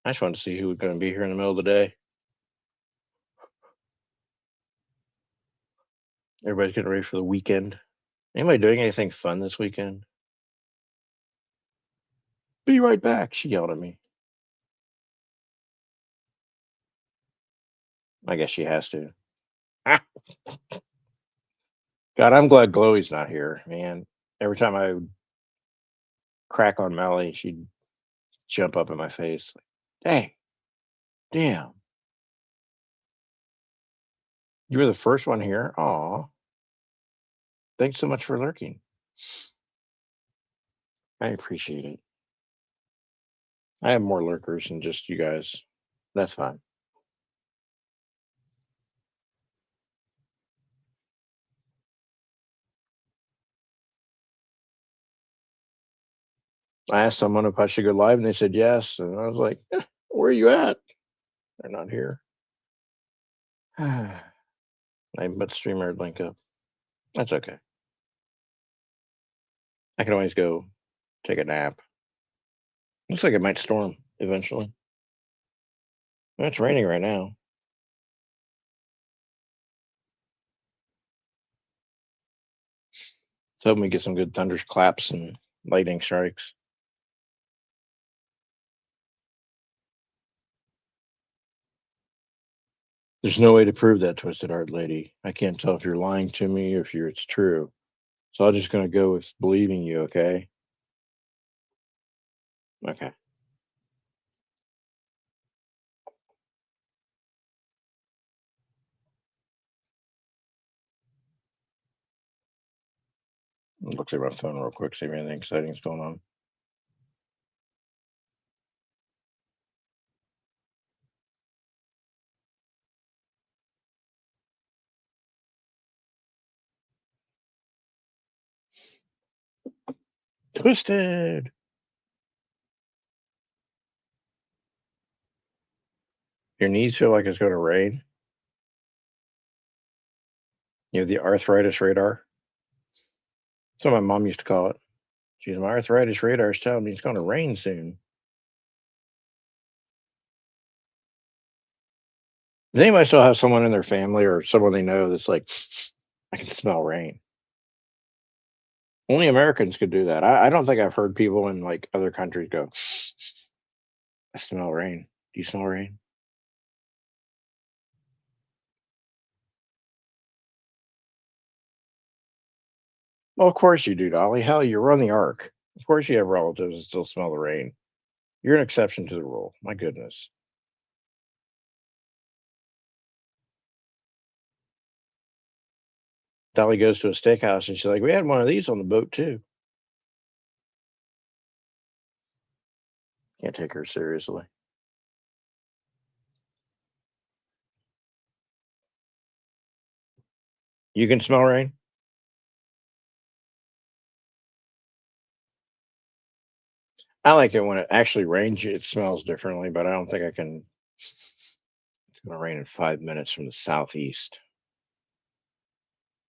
I just wanted to see who was going to be here in the middle of the day. Everybody's getting ready for the weekend. Anybody doing anything fun this weekend? Be right back. She yelled at me. I guess she has to. Ah, God, I'm glad Chloe's not here, man. Every time I would crack on Melly, she'd jump up in my face. Like, hey, damn, you were the first one here. Aw, thanks so much for lurking. I appreciate it. I have more lurkers than just you guys. That's fine. I asked someone if I should go live, and they said yes. And I was like, where are you at? They're not here. I put the streamer link up. That's okay. I can always go take a nap. Looks like it might storm eventually. It's raining right now. So hoping we get some good thunder claps and lightning strikes. There's no way to prove that, Twisted Art Lady. I can't tell if you're lying to me or if it's true. So I'm just going to go with believing you, okay? Okay. Look at my phone real quick, see if anything exciting's going on. Twisted. Your knees feel like it's going to rain. You have the arthritis radar. That's what my mom used to call it. She's my arthritis radar is telling me it's going to rain soon. Does anybody still have someone in their family or someone they know that's like, I can smell rain? Only Americans could do that. I don't think I've heard people in like other countries go, I smell rain. Do you smell rain? Well, of course you do, Dolly. Hell, you're on the ark. Of course you have relatives that still smell the rain. You're an exception to the rule. My goodness. Dolly goes to a steakhouse and she's like, we had one of these on the boat too. Can't take her seriously. You can smell rain? I like it when it actually rains. It smells differently, but I don't think I can. It's going to rain in 5 minutes from the southeast.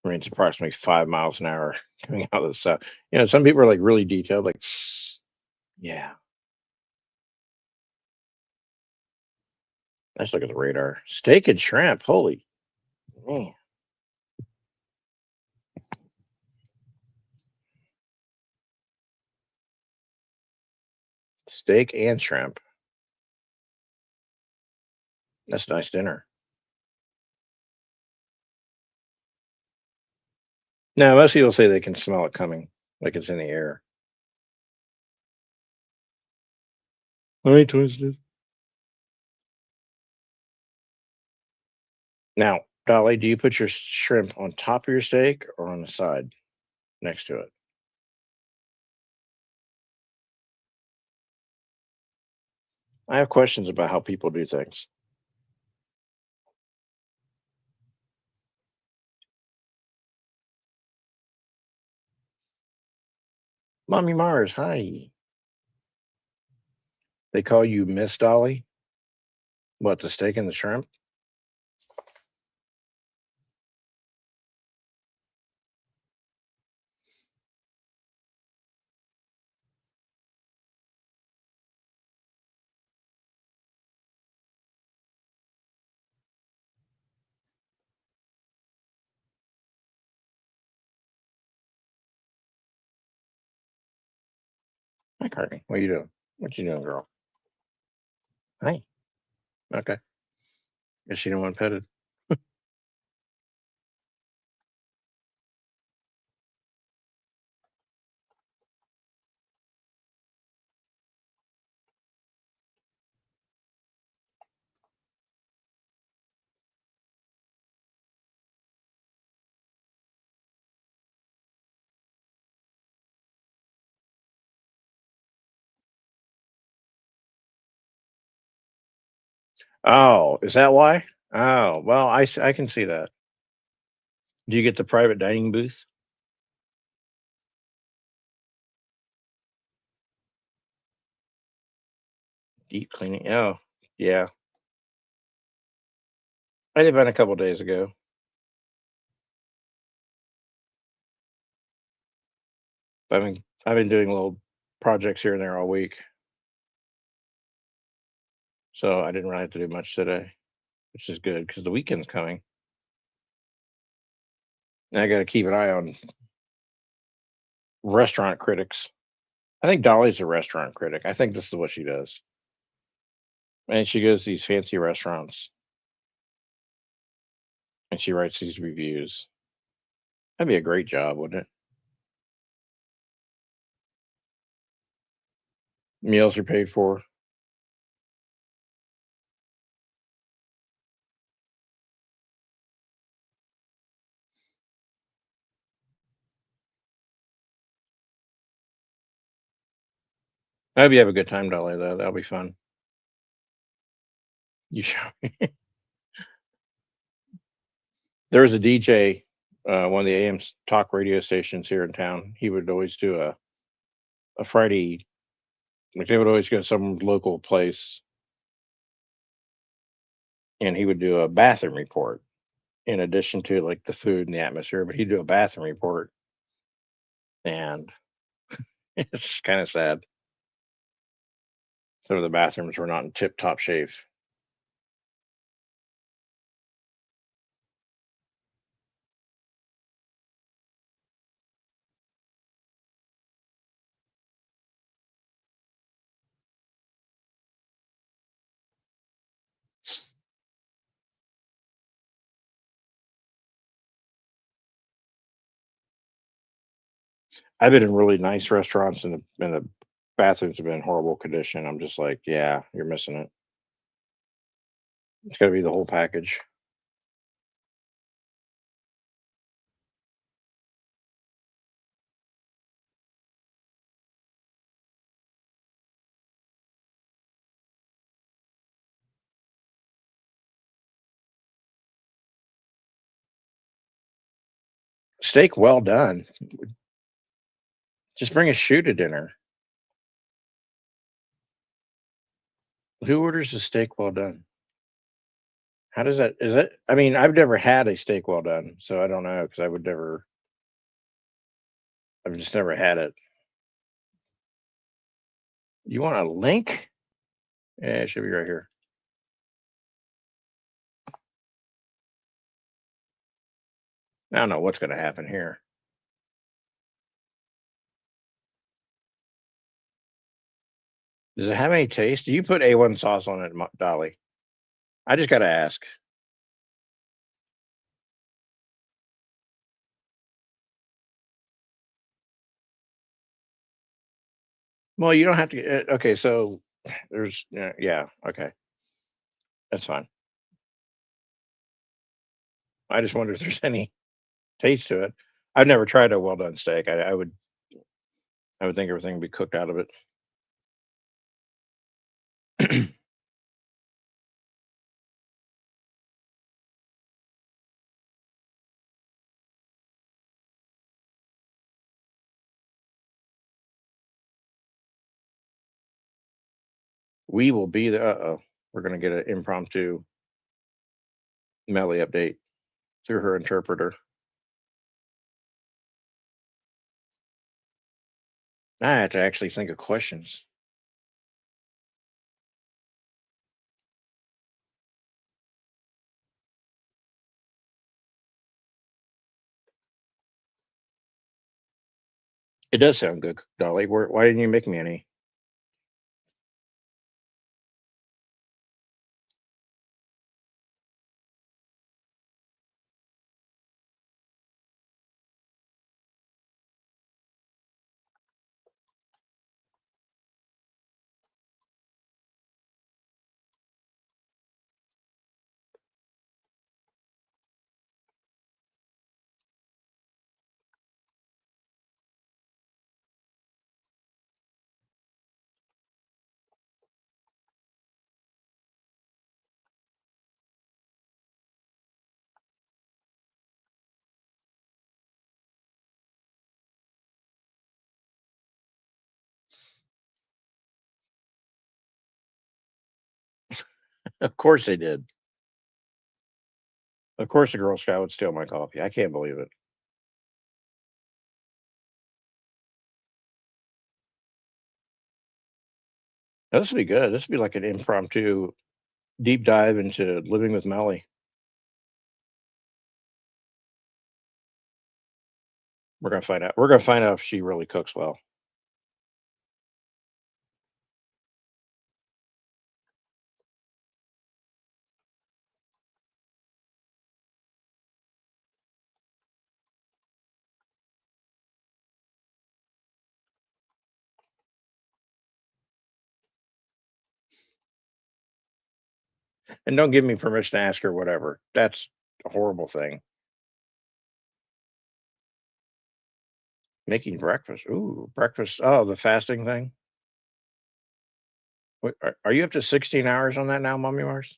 Rain's approximately 5 miles an hour coming out of the south. You know, some people are like really detailed, like, yeah. Let's look at the radar. Steak and shrimp. Holy man. Steak and shrimp. That's a nice dinner. Now, most people say they can smell it coming, like it's in the air. Hi, Twisted. Now, Dolly, do you put your shrimp on top of your steak or on the side next to it? I have questions about how people do things. Mommy Mars, hi. They call you Miss Dolly? What, the steak and the shrimp? Hi, Courtney. What you doing? What you doing, girl? Hi. Okay. Guess she didn't want petted. Oh, is that why? Oh, well, I can see that. Do you get the private dining booth? Deep cleaning? Oh, yeah. I did that a couple days ago. I've been doing little projects here and there all week, so I didn't really have to do much today, which is good because the weekend's coming. And I got to keep an eye on restaurant critics. I think Dolly's a restaurant critic. I think this is what she does. And she goes to these fancy restaurants and she writes these reviews. That'd be a great job, wouldn't it? Meals are paid for. I hope you have a good time, Dolly, though. That'll be fun. You should. There was a DJ, one of the AM talk radio stations here in town. He would always do a Friday, like they would always go to some local place and he would do a bathroom report in addition to like the food and the atmosphere, but he'd do a bathroom report and it's kind of sad. Some of the bathrooms were not in tip top shape. I've been in really nice restaurants and the bathrooms have been in horrible condition. I'm just like, yeah, you're missing it. It's got to be the whole package. Steak well done. Just bring a shoe to dinner. Who orders a steak well done? How does that? Is it? I mean, I've never had a steak well done, so I don't know because I would never. I've just never had it. You want a link? Yeah, it should be right here. I don't know what's going to happen here. Does it have any taste? Do you put A1 sauce on it, Dolly? I just got to ask. Well, you don't have to. Okay, so there's yeah, okay, that's fine. I just wonder if there's any taste to it. I've never tried a well done steak. I would think everything would be cooked out of it. We will be there. Uh-oh. We're gonna get an impromptu Melly update through her interpreter. I have to actually think of questions. It does sound good, Dolly. Why didn't you make me any? Of course they did. Of course the Girl Scout would steal my coffee. I can't believe it. Now, this would be good. This would be like an impromptu deep dive into living with Melly. We're gonna find out. We're gonna find out if she really cooks well. And don't give me permission to ask her whatever. That's a horrible thing. Making breakfast. Ooh, breakfast. Oh, the fasting thing. Wait, are you up to 16 hours on that now, Mommy Mars?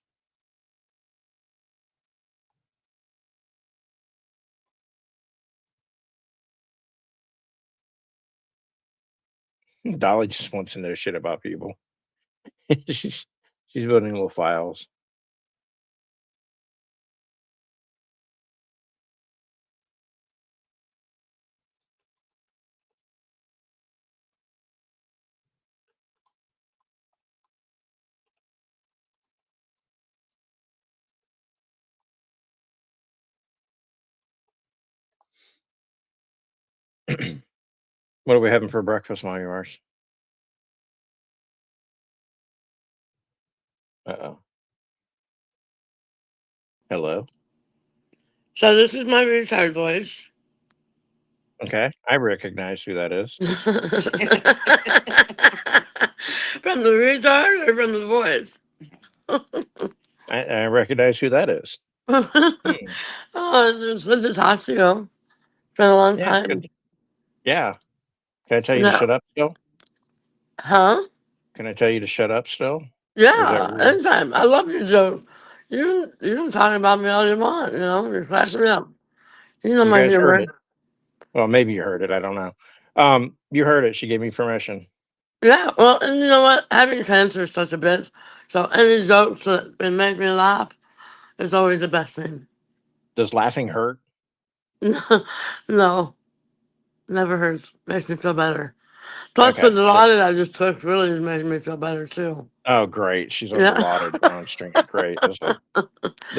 Dolly just wants to know shit about people. She's building little files. What are we having for breakfast, Mommy Mars? Uh-oh. Hello. So this is my retired voice. Okay, I recognize who that is. From the retard or from the voice? I recognize who that is. Hmm. Oh, it's good to talk to you. It's been a long Yeah, good. time. Yeah. Can I tell you to No. shut up still? Huh? Can I tell you to shut up still? Or is that Yeah, rude? anytime. I love your joke. You can talk about me all you want, you know, you're cracking me up. You know You my guys heard it. humor. Well, maybe you heard it. I don't know. You heard it. She gave me permission. Yeah, well, and you know what? Having cancer is such a bitch. So any jokes that can make me laugh is always the best thing. Does laughing hurt? No, never hurts. Makes me feel better. Plus, the Okay. Good. Dilaudid I just took really is making me feel better too. Oh, great. She's on Yeah. Dilaudid on strength. Great. This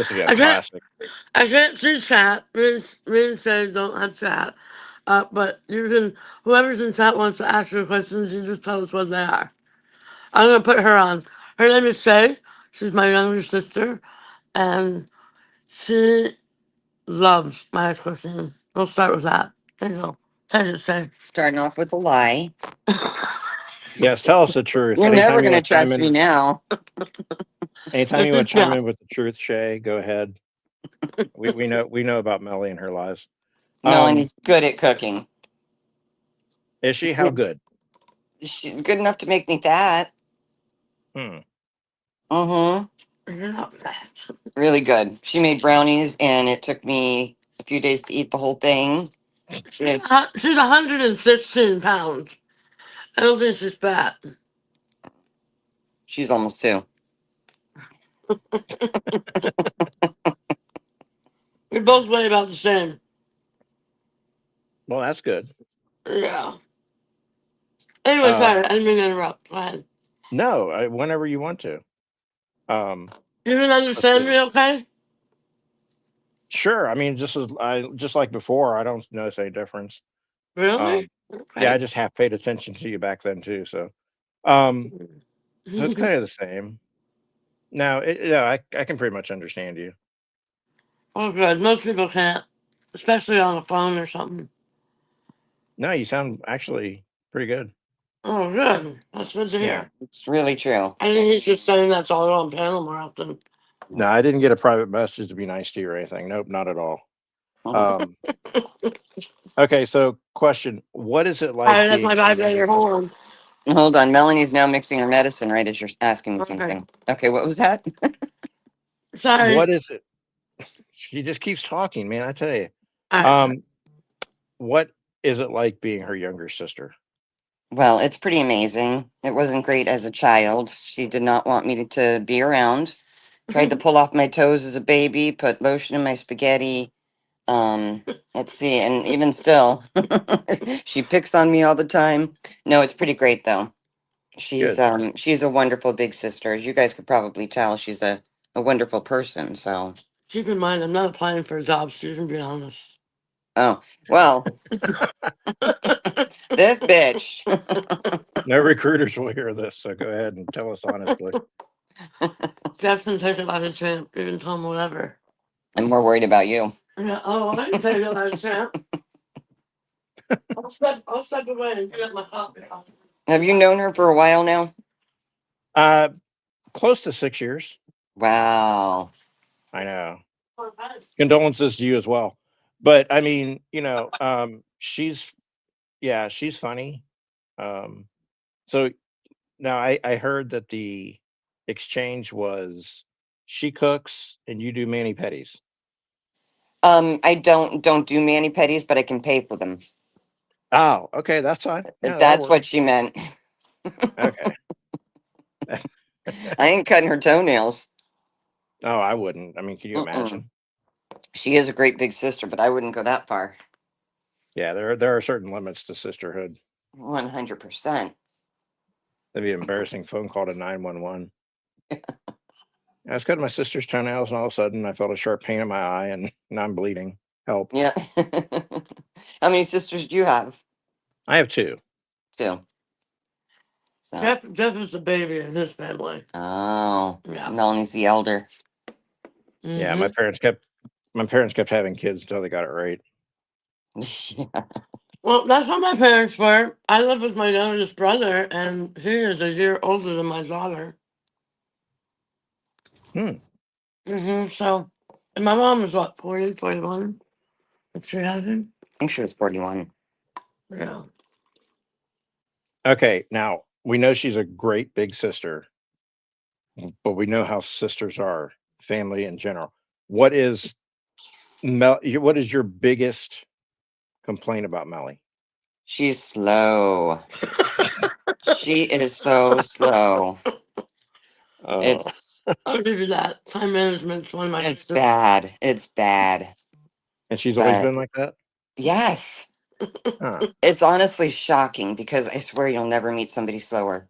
will be a I can't. classic. I can't see chat. Me and Shay don't have chat. But you can. Whoever's in chat wants to ask your questions. You just tell us what they are. I'm gonna put her on. Her name is Shay. She's my younger sister, and she loves my cooking. We'll start with that. There you go. Take it, Shay. Starting off with a lie. Yes, tell us the truth. You're never Anytime you going to want to chime trust me in, now. anytime This you want is to chime yeah. in with the truth, Shay, go ahead. We know about Melly and her lies. Um, Melanie's good at cooking. is she? How She, good? she's good enough to make me fat. Hmm. Mm-hmm. You're not fat. Really good. She made brownies, and it took me a few days to eat the whole thing. It's, She's 116 pounds. I don't think she's fat. she's almost two. We both weigh about the same. Well, that's good. Yeah. Anyway, sorry, Um, I didn't mean to interrupt. Go ahead. no, whenever you want to. Um, You can let's understand see. me, okay? Sure. I mean, just like before. I don't notice any difference. Really? Um, yeah, I Okay. just half paid attention to you back then too. Um, so it's kind of the same. No, yeah, I can pretty much understand you. Oh, good. Most people can't, especially on the phone or something. No, you sound actually pretty good. Oh, good. That's good to Yeah. hear. It's really true. I think he's just saying that's all on panel more often. No, I didn't get a private message to be nice to you or anything. Nope, not at all. Um, okay, so question: what is it All right, like that's my being her younger vibrator. Hold sister? on. Hold on. Melanie's now mixing her medicine right as you're asking me Okay. something. Okay, what was that? What Sorry. is it? She just keeps talking, man. I tell you. All right. Um, what is it like being her younger sister? Well, it's pretty amazing. It wasn't great as a child. She did not want me to be around. Tried to pull off my toes as a baby, put lotion in my spaghetti. Let's see, and even still, she picks on me all the time. No, it's pretty great though. Good. She's a wonderful big sister. As you guys could probably tell, she's a wonderful person. So, Keep in mind, I'm not applying for jobs. You can be honest. oh well, this bitch. No recruiters will hear this, so go ahead and tell us honestly. Jeff can take it like a champ. You can tell him whatever. I'm more worried about you. Yeah. Oh, I can take it like a champ. I'll step away and get my coffee. Have you known her for a while now? Uh, close to 6 years. Wow. I know. Condolences to you as well. But I mean, she's yeah, she's funny. Um, so now I heard that the exchange was she cooks and you do mani pedis. I don't do mani pedis, but I can pay for them. Oh, okay, that's fine. Yeah, that'll That's work. what she meant. Okay. I ain't cutting her toenails. Oh, I wouldn't. I mean, can you Mm-mm. imagine? She is a great big sister, but I wouldn't go that far. Yeah, there are certain limits to sisterhood. 100%. That'd be an embarrassing phone call to 911. I was cutting my sister's toenails, and all of a sudden, I felt a sharp pain in my eye, and now I'm bleeding. Help! Yeah. How many sisters do you have? I have two. Two. So, Jeff is the baby in his family. oh, Yeah. Melanie's the elder. Yeah, Mm-hmm. my parents kept having kids until they got it right. Yeah. Well, that's how my parents were. I live with my youngest brother, and he is a year older than my daughter. Hmm. So, and my mom was what, 40, 41? If she hasn't? I think she was 41. Yeah. Okay, now we know she's a great big sister, but we know how sisters are, family in general. What is what is your biggest complaint about Melly? She's slow. She is so slow. Oh, It's I'll give you that. Time management's one of my it's strengths. bad. It's bad. and she's always But been like that? yes, Huh. it's honestly shocking because I swear you'll never meet somebody slower.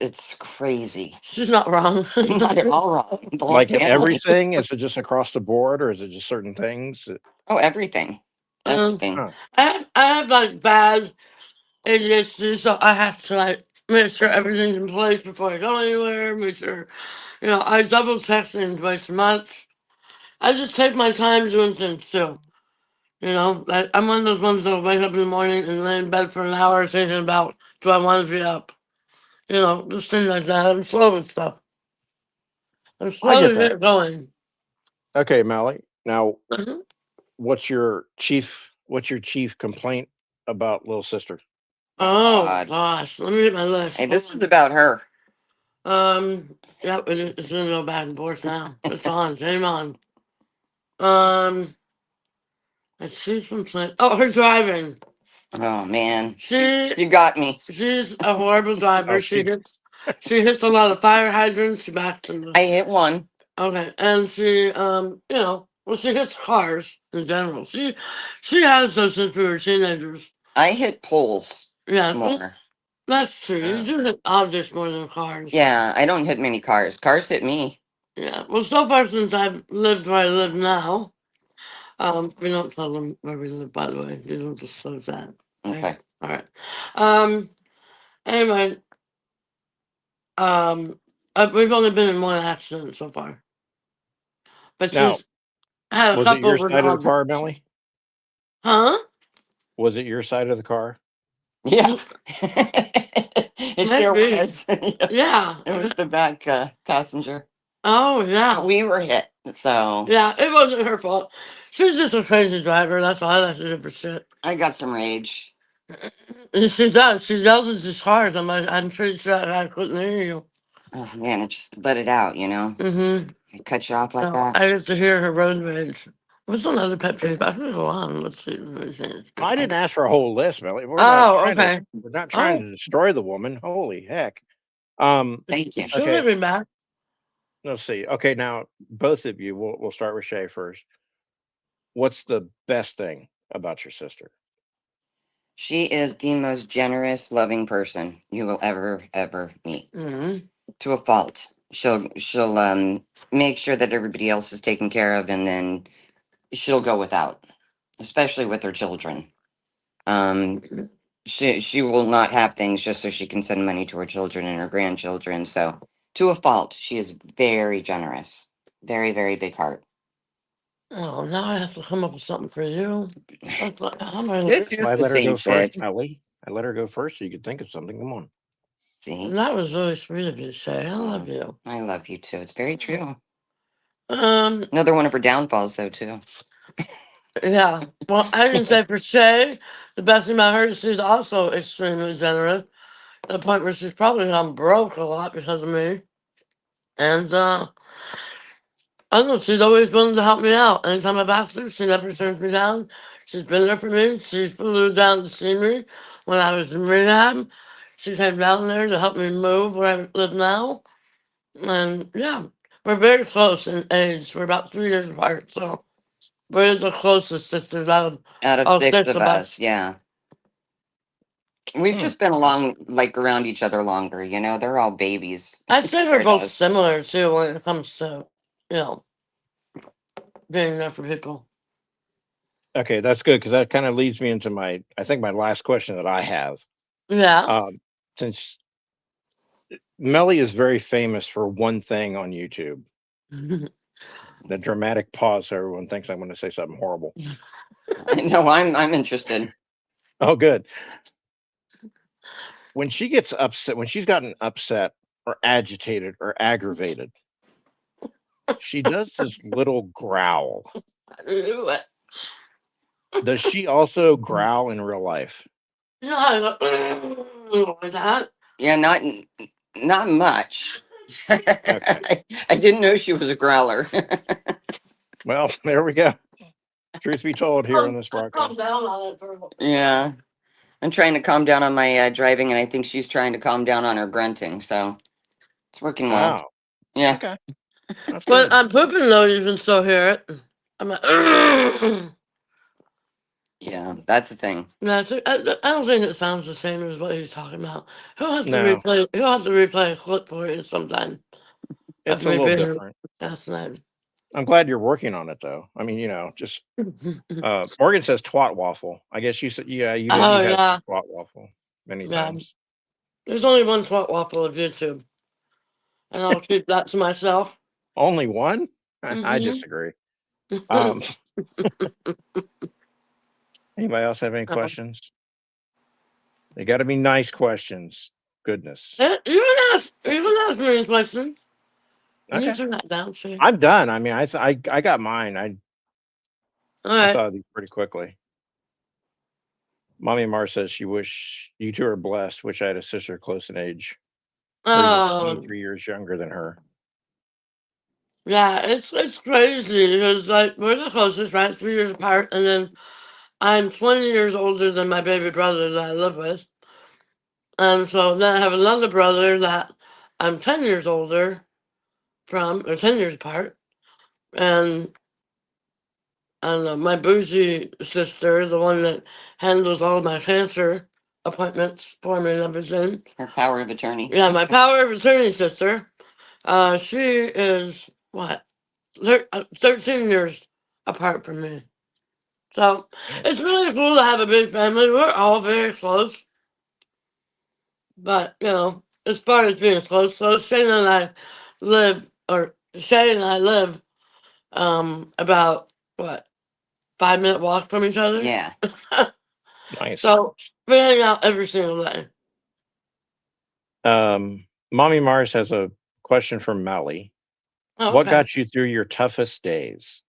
It's crazy. She's not wrong. Not at all wrong. The whole Like in family. everything? Is it just across the board or is it just certain things? Oh, everything. um, Everything. Huh. I have like bad ADHD, so I have to like make sure everything's in place before I go anywhere. Make sure, I double check things way too much. I just take my time doing things too. Like I'm one of those ones that'll wake up in the morning and lay in bed for an hour thinking about do I want to be up? Just things like that. I'm slow with stuff. I'm I slow get to that. get going. Okay, Mally. Now, Mhm. what's your chief complaint about little sister? Oh God. gosh, let me get my list. Hey, Hold this is on. about her. Yeah, it's gonna go back and forth now. It's on. Shame on. Um, let's see some. Oh, her driving. Oh man, She you got me. she's a horrible Oh, driver. She hits a lot of fire hydrants. She backs into. I hit one. Okay, and she well, she hits cars in general. She has those since we were teenagers. I hit poles Yeah, more. that's true. You uh, do hit objects more than cars. Yeah, I don't hit many cars. Cars hit me. Yeah. Well, so far since I've lived where I live now, we don't tell them where we live, by the way. You don't disclose that. Okay. Okay. All right. Um. Anyway, we've only been in one accident so far, but now, she's had a was it couple your with side of the car, objects. Melly? Huh? Was it your side of the car? Yeah. It sure Maybe. was. It Yeah. was the back passenger. Oh But yeah. we were hit. So Yeah. It wasn't her fault. She's just a crazy driver. That's all I like to do for shit. I got some rage. And she does. She yells at these cars. I'm pretty sure I couldn't hear you. Oh man, it just let it out, you know? Mm-hmm. It cut you off like So that. I get to hear her road rage. What's another pet peeve? I can go on. Let's see. Let me see. I didn't ask for a whole list, Melly. We're not Oh, trying to. okay. We're not trying Oh, to destroy the woman. Holy heck. Um. Thank you. she'll Okay. get me back. Let's see. Okay. Now, both of you. We'll start with Shay first. What's the best thing about your sister? She is the most generous, loving person you will ever meet. Mm-hmm. To a fault. She'll make sure that everybody else is taken care of, and then she'll go without, especially with her children. Um, she will not have things just so she can send money to her children and her grandchildren. So, to a fault, she is very generous, very big heart. Oh, now I have to come up with something for you. That's like, how am I? Just use I the let her same go first, shit. Melly. I let her go first so you could think of something. Come on. See, And that was really sweet of you to say. I love you. I love you too. It's very true. Um, Another one of her downfalls, though, too. yeah. Well, I can say for Shay, the best thing about her is she's also extremely generous to the point where she's probably gone broke a lot because of me. And I don't know, she's always willing to help me out. Anytime I've asked her, she never turns me down. She's been there for me. She flew down to see me when I was in rehab. She came down there to help me move where I live now. And yeah, we're very close in age. We're about 3 years apart, so we're the closest sisters out of Out of all six six of of us. us, yeah. We've Hmm. just been along, like around each other longer, you know? They're all babies I'd say we're compared to both us. similar too when it comes to, you know, being there for people. Okay, that's good because that kind of leads me into I think my last question that I have. Yeah. Um, since Melly is very famous for one thing on YouTube, the dramatic pause so everyone thinks I'm going to say something horrible. I know, I'm interested. Oh, good. When she gets upset, when she's gotten upset or agitated or aggravated, she does this little growl. You Does she also growl in real life? know how to go like that? Yeah, not much. Okay. I didn't know she was a growler. Well, there we go. Truth be told, here on this I calmed broadcast. down on it for a little. Yeah, I'm trying to calm down on my driving, and I think she's trying to calm down on her grunting. So it's working well. Oh, Yeah, okay. That's When good. I'm pooping though, you can still hear it. I'm like, yeah, that's the thing. no, I don't think it sounds the same as what he's talking about. He'll have to No, replay. He'll have to replay a clip for you sometime of it's a me little being different. fascinated. I'm glad you're working on it, though. I mean, just Morgan says twat waffle. I guess you said, yeah, Oh you have yeah, said twat waffle many yeah. times. There's only one twat waffle of YouTube, and I'll keep that to myself. Only one? I Hmm. disagree. Um, anybody else have any questions? They got to be nice questions. Goodness. You can ask me a question. Can you Okay. turn that down, Shay? I'm done. I mean, I got mine. All I right. thought of these pretty quickly. Mommy Mar says she wish you two are blessed. Wish I had a sister close in age. Hers is Oh, 23 years younger than her. yeah. It's crazy because like we're the closest, right? 3 years apart, and then I'm 20 years older than my baby brother that I live with, and so then I have another brother that I'm 10 years older from, or 10 years apart, and my bougie sister, the one that handles all my cancer appointments for me and everything. Her power of attorney. Yeah, my power of attorney sister. She is what 13 years apart from me. So Man. it's really cool to have a big family. We're all very close, but as far as being close, so Shane and I live about what 5 minute walk from each other. Yeah. Nice. So we hang out every single day. Mommy Mars has a question from Mally. Oh, What okay. got you through your toughest days?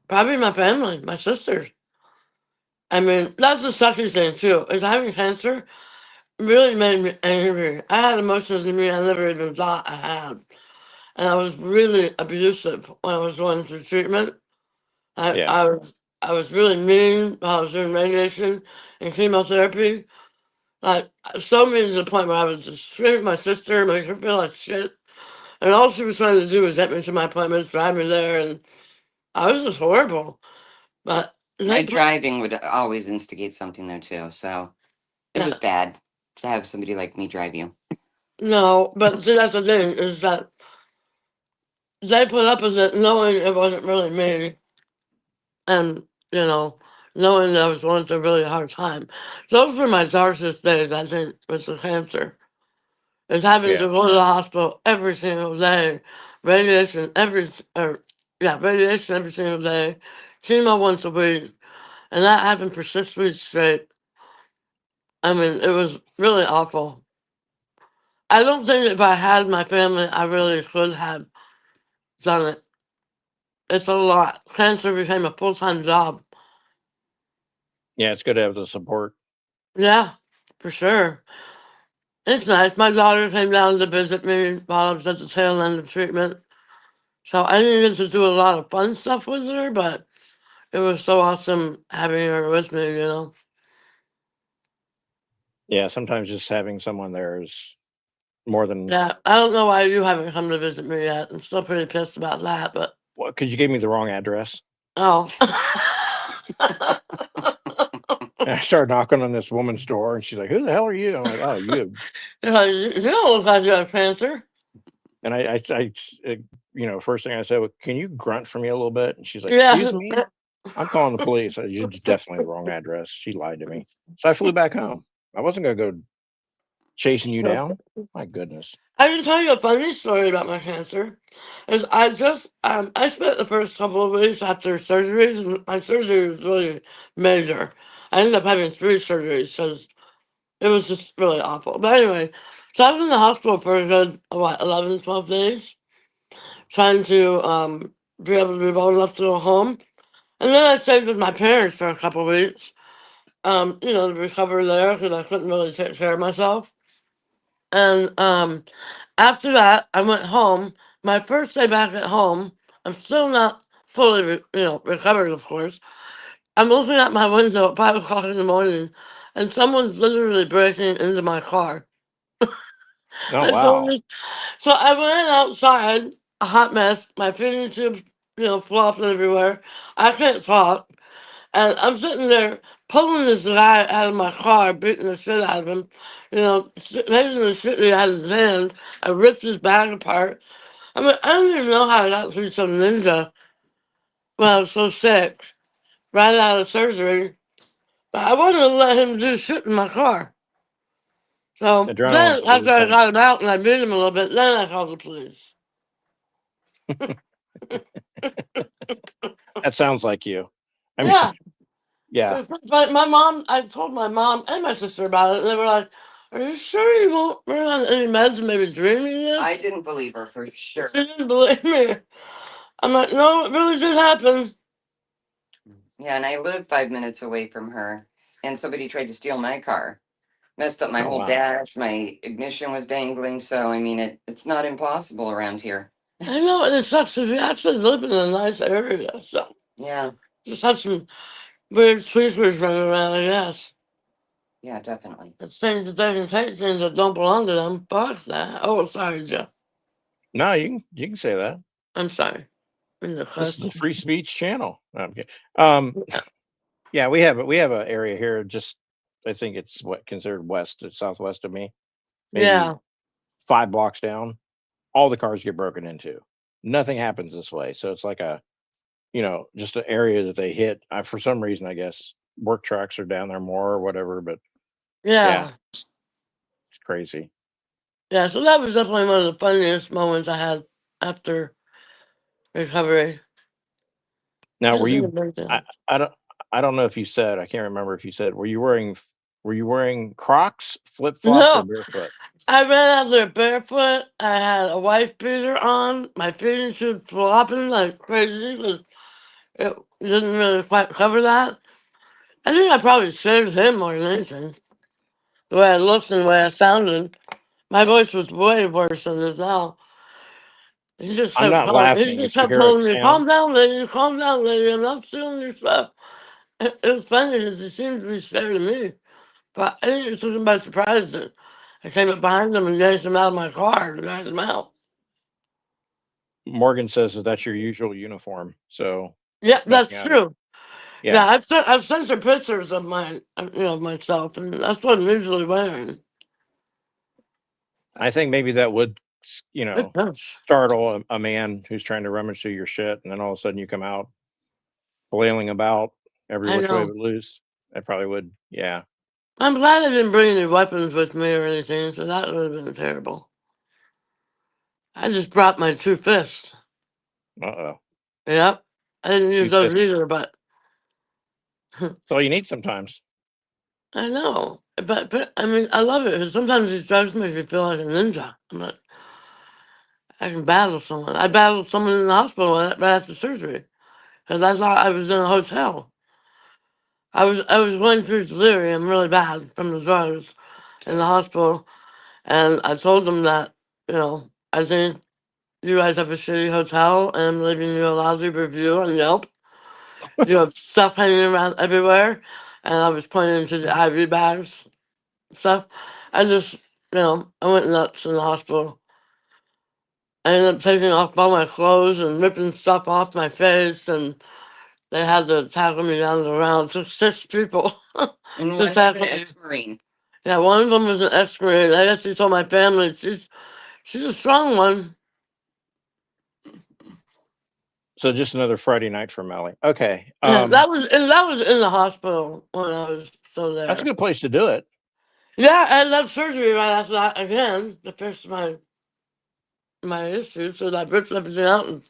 Probably my family, my sisters. I mean, that's the sucky thing too, is having cancer really made me angry. I had emotions in me I never even thought I had. And I was really abusive when I was going through treatment. I, Yeah. I was I was really mean while I was doing radiation and chemotherapy. Like so mean to the point where I would just scream at my sister, make her feel like shit. And all she was trying to do was get me to my appointments, drive me there, and I was just horrible. But My they put, driving would always instigate something though too. So it was yeah, bad to have somebody like me drive you. no, but see, that's the thing is that they put up with it knowing it wasn't really me, and knowing that I was going through a really hard time. Those were my darkest days, I think, with the cancer. Is having to Yeah. go to the hospital every single day, radiation radiation every single day, chemo once a week, and that happened for 6 weeks straight. I mean, it was really awful. I don't think if I had my family, I really could have done it. It's a lot. Cancer became a full-time job. Yeah, it's good to have the support. Yeah, for sure. It's nice. My daughter came down to visit me while I was at the tail end of treatment. So I didn't get to do a lot of fun stuff with her, but it was so awesome having her with me. Yeah, sometimes just having someone there is more than Yeah, I don't know why you haven't come to visit me yet. I'm still pretty pissed about that, but what, because you gave me the wrong address. oh. And I started knocking on this woman's door, and she's like, "Who the hell are you?" I'm like, "Oh, you." You don't look like you have cancer. And first thing I said, well, "Can you grunt for me a little bit?" And she's like, "Excuse Yeah. me, I'm calling the police." I said, "You're definitely the wrong address." She lied to me, so I flew back home. I wasn't gonna go chasing you down. My goodness. I can tell you a funny story about my cancer. Is I spent the first couple of weeks after surgeries, and my surgery was really major. I ended up having 3 surgeries because it was just really awful. But anyway, so I was in the hospital for a good 11, 12 days, trying to be able to be well enough to go home. And then I stayed with my parents for a couple of weeks, to recover there because I couldn't really take care of myself. And after that, I went home. My first day back at home, I'm still not fully, recovered, of course. I'm looking at my window at 5 o'clock in the morning, and someone's literally breaking into my car. Oh I told wow. me, so I went outside, a hot mess. My feeding tubes, flopping everywhere. I can't talk. And I'm sitting there pulling this guy out of my car, beating the shit out of him, taking the shit out of his hand. I ripped his bag apart. I mean, I don't even know how I got through some ninja when I was so sick, right out of surgery. But I wasn't going to let him do shit in my car. So Adrenaline's then, a after weird I thing. got him out and I beat him a little bit, then I called the police. That sounds like you. I mean, Yeah. yeah. But I told my mom and my sister about it, and they were like, Are you sure you won't run on any meds and maybe dreaming this? I didn't believe her for sure. She didn't believe me. I'm like, no, it really did happen. Yeah, and I live 5 minutes away from her, and somebody tried to steal my car. Messed up my Oh whole wow. dash. My ignition was dangling. So I mean, it's not impossible around here. I know, and it sucks because we actually live in a nice area, so Yeah, just have some weird tweezers running around, I guess. yeah, definitely. It's things that they can take things that don't belong to them. Fuck that. Oh, sorry, Joe. No, you can say that. I'm sorry. In the This is cuss. a free speech channel. No, I'm kidding. Um, yeah, we have an area here. Just I think it's what considered west, southwest of me, maybe Yeah, 5 blocks down. All the cars get broken into. Nothing happens this way, so it's like just an area that they hit. For some reason, I guess work trucks are down there more or whatever. But yeah, yeah, it's crazy. yeah. So that was definitely one of the funniest moments I had after recovery. Now, I were just think you? about I, that. I don't. I don't know if you said. I can't remember if you said. Were you wearing Crocs, flip flops, or No, barefoot? I ran out there barefoot. I had a wife beater on. My feeding tube flopping like crazy because it didn't really quite cover that. I think I probably saved him more than anything. The way I looked and the way I sounded. My voice was way worse than it is now. I'm not He laughing. just If you kept hear a telling me, sound, calm down, lady, I'm not stealing your stuff." It was funny because he seemed to be scared of me. But I think it took him by surprise that I came up behind him and yanked him out of my car and dragged him out. Morgan says that that's your usual uniform. So Yeah, nothing that's out of true. Yeah, yeah. I've sent her pictures of myself, and that's what I'm usually wearing. I think maybe that would, It does. startle a man who's trying to rummage through your shit, and then all of a sudden you come out flailing about every I which way know. but loose. That probably would. Yeah. I'm glad I didn't bring any weapons with me or anything, so that would have been terrible. I just brought my two fists. Uh-oh. Yep. I didn't use Two those fists. either, but That's all you need sometimes. I know. But I mean, I love it because sometimes these drugs make me feel like a ninja. I'm like, I can battle someone. I battled someone in the hospital right after surgery because I thought I was in a hotel. I was going through delirium really bad from the drugs in the hospital, and I told them that I think you guys have a shitty hotel, and I'm leaving you a lousy review on Yelp. You have stuff hanging around everywhere, and I was pointing to the IV bags stuff. I just, I went nuts in the hospital. I ended up taking off all my clothes and ripping stuff off my face, and they had to tackle me down the ground. It took 6 people And to one was an tackle me. ex-marine. Yeah, one of them was an ex-marine. I actually told my family she's a strong one. So just another Friday night for Melly. Okay. Yeah, that was in the hospital when I was still That's a there. good place to do it. Yeah, I had to have surgery right after that again to fix my issues, so I ripped everything out and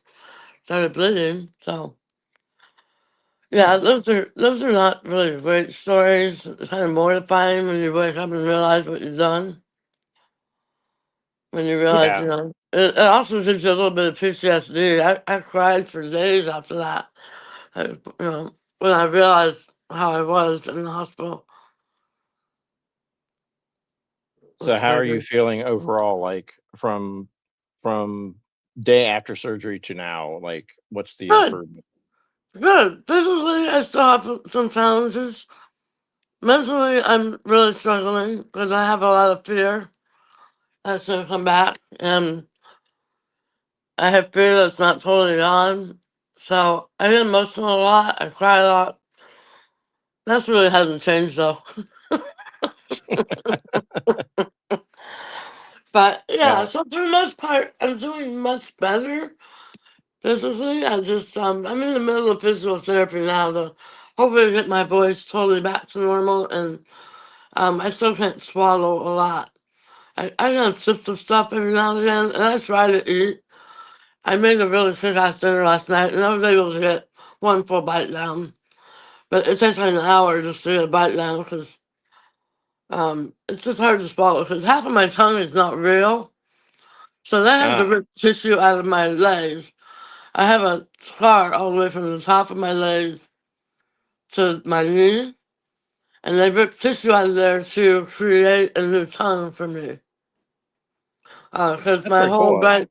started bleeding. So yeah, those are not really great stories. It's kind of mortifying when you wake up and realize what you've done. When you realize, Yeah. it also gives you a little bit of PTSD. I cried for days after that. When I realized how I was in the hospital. It So was how are you crazy. feeling overall, like from day after surgery to now? Like, what's the Good, improvement? good. Physically, I still have some challenges. Mentally, I'm really struggling because I have a lot of fear that's gonna come back, and I have fear that's not totally gone. So I get emotional a lot. I cry a lot. That's really hasn't changed though. But yeah, Yeah. so for the most part, I'm doing much better physically. I'm in the middle of physical therapy now to hopefully get my voice totally back to normal, and I still can't swallow a lot. I got sips of stuff every now and again, and I try to eat. I made a really sick-ass dinner last night, and I was able to get one full bite down. But it takes like an hour just to get a bite down because It's just hard to swallow because half of my tongue is not real. So they have to Ah, rip tissue out of my legs. I have a scar all the way from the top of my leg to my knee, and they ripped tissue out of there to create a new tongue for me. Because that's my pretty whole cool. right,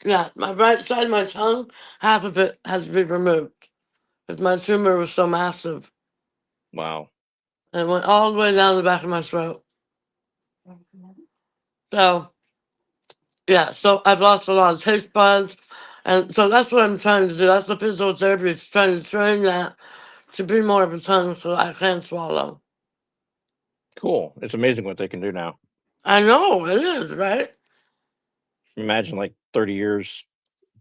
yeah, my right side of my tongue, half of it has to be removed because my tumor was so massive. Wow. And it went all the way down the back of my throat. So, yeah, so I've lost a lot of taste buds. And so that's what I'm trying to do. That's the physical therapy is trying to train that to be more of a tongue so I can swallow. Cool. It's amazing what they can do now. I know it is, right? Imagine like 30 years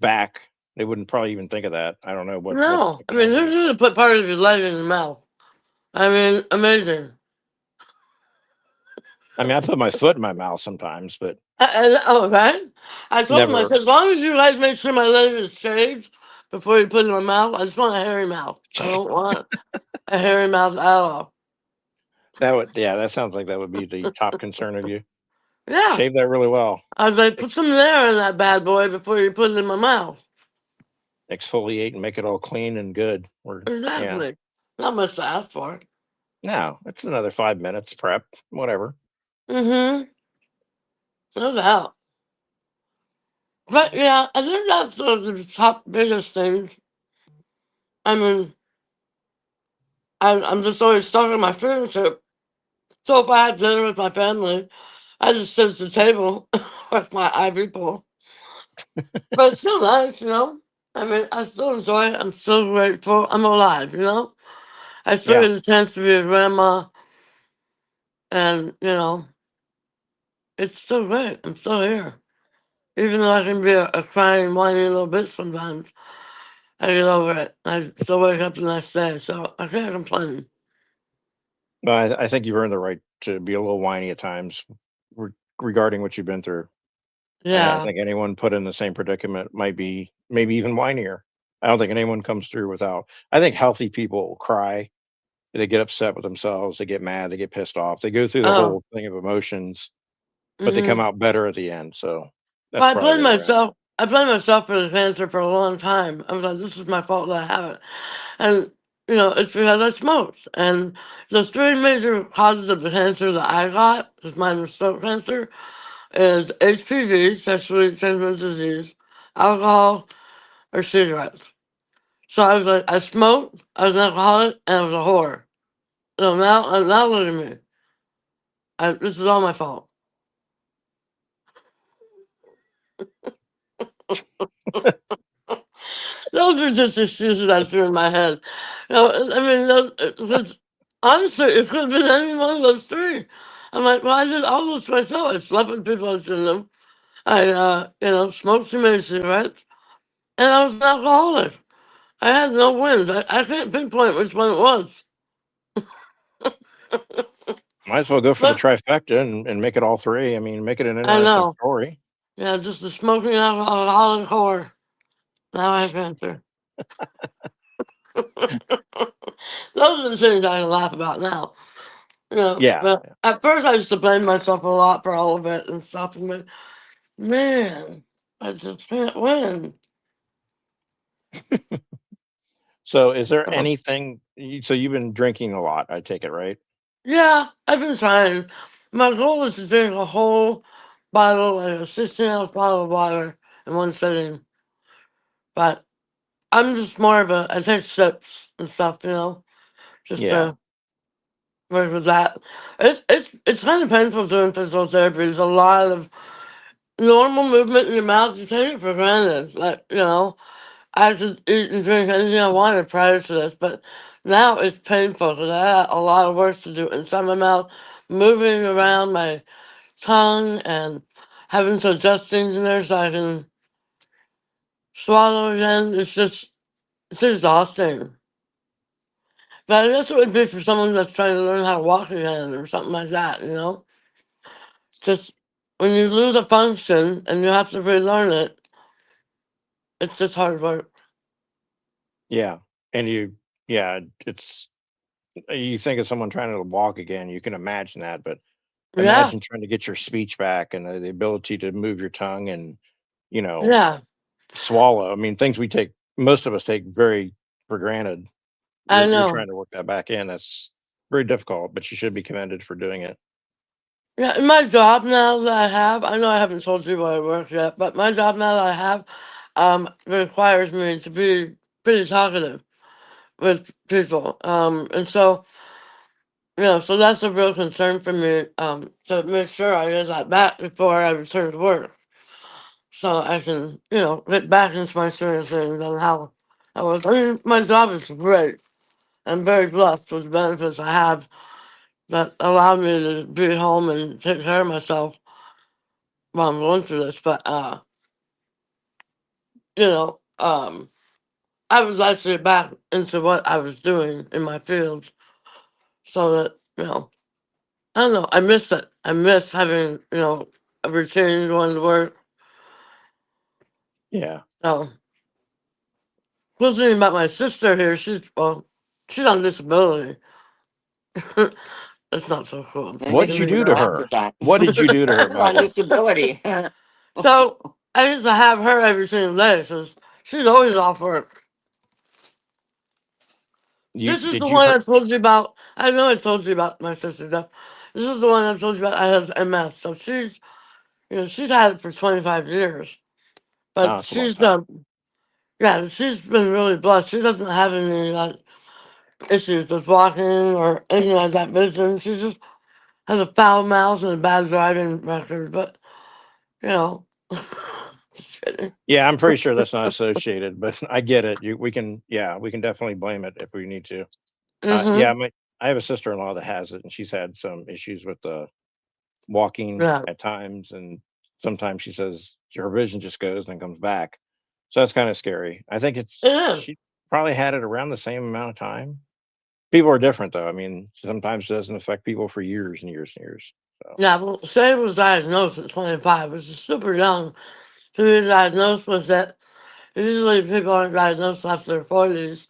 back, they wouldn't probably even think of that. I don't know what No, I mean, who technology. knew to put part of his leg in his mouth? I mean, amazing. I mean, I put my foot in my mouth sometimes, but Oh, right? I told him, I never. said, as long as you guys make sure my leg is shaved before you put it in my mouth, I just want a hairy mouth. I don't want a hairy mouth at all. That would, yeah, that sounds like that would be the top concern of you. Yeah. Shave that really well. I was like, put some there in that bad boy before you put it in my mouth. Exfoliate and make it all clean and good. Or yeah, Exactly. Not much to ask for. no, it's another 5 minutes prep, whatever. Mm-hmm. No doubt. But yeah, I think that's the top biggest things. I mean, I'm just always stuck in my friendship. So if I have dinner with my family, I just sit at the table with my IV pole. But it's still nice, you know? I mean, I still enjoy it. I'm still grateful. I'm alive, you know? I still Yeah. get a chance to be a grandma, and, you know, it's still great. I'm still here. Even though I can be a crying, whiny little bitch sometimes, I get over it. I still wake up the next day, so I can't complain. But I think you've earned the right to be a little whiny at times regarding what you've been through. I Yeah. think anyone put in the same predicament might be maybe even whinier. I don't think anyone comes through without. I think healthy people cry. They get upset with themselves. They get mad. They get pissed off. They go through the Oh. whole thing of emotions, but they come Mm-hmm. out better at the end. So that's Well, I probably blamed where you're at. myself. I blamed myself for the cancer for a long time. I was like, this is my fault that I have it. And, you know, it's because I smoked. And the three major causes of the cancer that I got, because mine was throat cancer, is HPV, sexually transmitted disease, alcohol, or cigarettes. So I was like, I smoked, I was an alcoholic, and I was a whore. So now look at me. This is all my fault. Those are just excuses I threw in my head. You know, I mean, because honestly, it could have been any one of those three. I'm like, well, I did all those myself. I slept with people I shouldn't have. I, you know, smoked too many cigarettes, and I was an alcoholic. I had no wins. I can't pinpoint which one it was. Might as well go for the But trifecta and make it all three. I mean, make it an I interesting know. story. Yeah, just the smoking alcoholic whore. Now I have cancer. Those are the things I can laugh about now. You know, Yeah. but at first I used to blame myself a lot for all of it and stuff. And like, man, I just can't win. So is there So, anything so you've been drinking a lot, I take it, right? yeah, I've been trying. My goal is to drink a whole bottle, like a 16-ounce bottle of water in one sitting. But I'm just more of I take sips and stuff, you know, just Yeah. to work with that. It's kind of painful doing physical therapy. There's a lot of normal movement in your mouth. You take it for granted. Like, you know, I could eat and drink anything I wanted prior to this, but now it's painful because I had a lot of work to do inside my mouth, moving around my tongue and having to adjust things in there so I can swallow again. It's exhausting. But I guess it would be for someone that's trying to learn how to walk again or something like that, you know? Just when you lose a function and you have to relearn it, it's just hard work. Yeah. And you yeah, it's You think of someone trying to walk again, you can imagine that, but Yeah, imagine trying to get your speech back and the ability to move your tongue and, you know, yeah, swallow. I mean, things we take, most of us take very for granted. I You're know. trying to work that back in. That's very difficult, but you should be commended for doing it. Yeah, in my job now that I have, I know I haven't told you where I work yet, but my job now that I have, requires me to be pretty talkative with people. And so, so that's a real concern for me, to make sure I get that back before I return to work. So I can, get back into my swing of things and how I was. I mean, my job is great. I'm very blessed with the benefits I have that allow me to be home and take care of myself while I'm going through this. But I would like to get back into what I was doing in my field so that, I don't know, I miss it. I miss having, a routine going to work. Yeah. So cool thing about my sister here, she's on disability. That's not so cool. Maybe What'd the you movies do are to after her? that. What did you do to her, On Melly? disability. So I used to have her every single day, so she's always off work. You This is the did you one I hurt? told you about. I know I told you about my sister death. This is the one I told you about. I have MS, so she's had it for 25 years, Oh, but it's a long time. yeah, she's been really blessed. She doesn't have any like issues with walking or anything like that. Vision. She just has a foul mouth and a bad driving record. But you know, just kidding. Yeah, I'm pretty sure that's not associated, but I get it. Yeah, we can definitely blame it if we need to. Yeah, Mm-hmm. I have a sister-in-law that has it, and she's had some issues with walking Yeah, at times, and sometimes she says her vision just goes and then comes back. So that's kind of scary. I think it is. she probably had it around the same amount of time. People are different, though. I mean, sometimes it doesn't affect people for years and years and years. So Yeah, well, Shay was diagnosed at 25, which is super young to be diagnosed with it. Usually people aren't diagnosed after their 40s.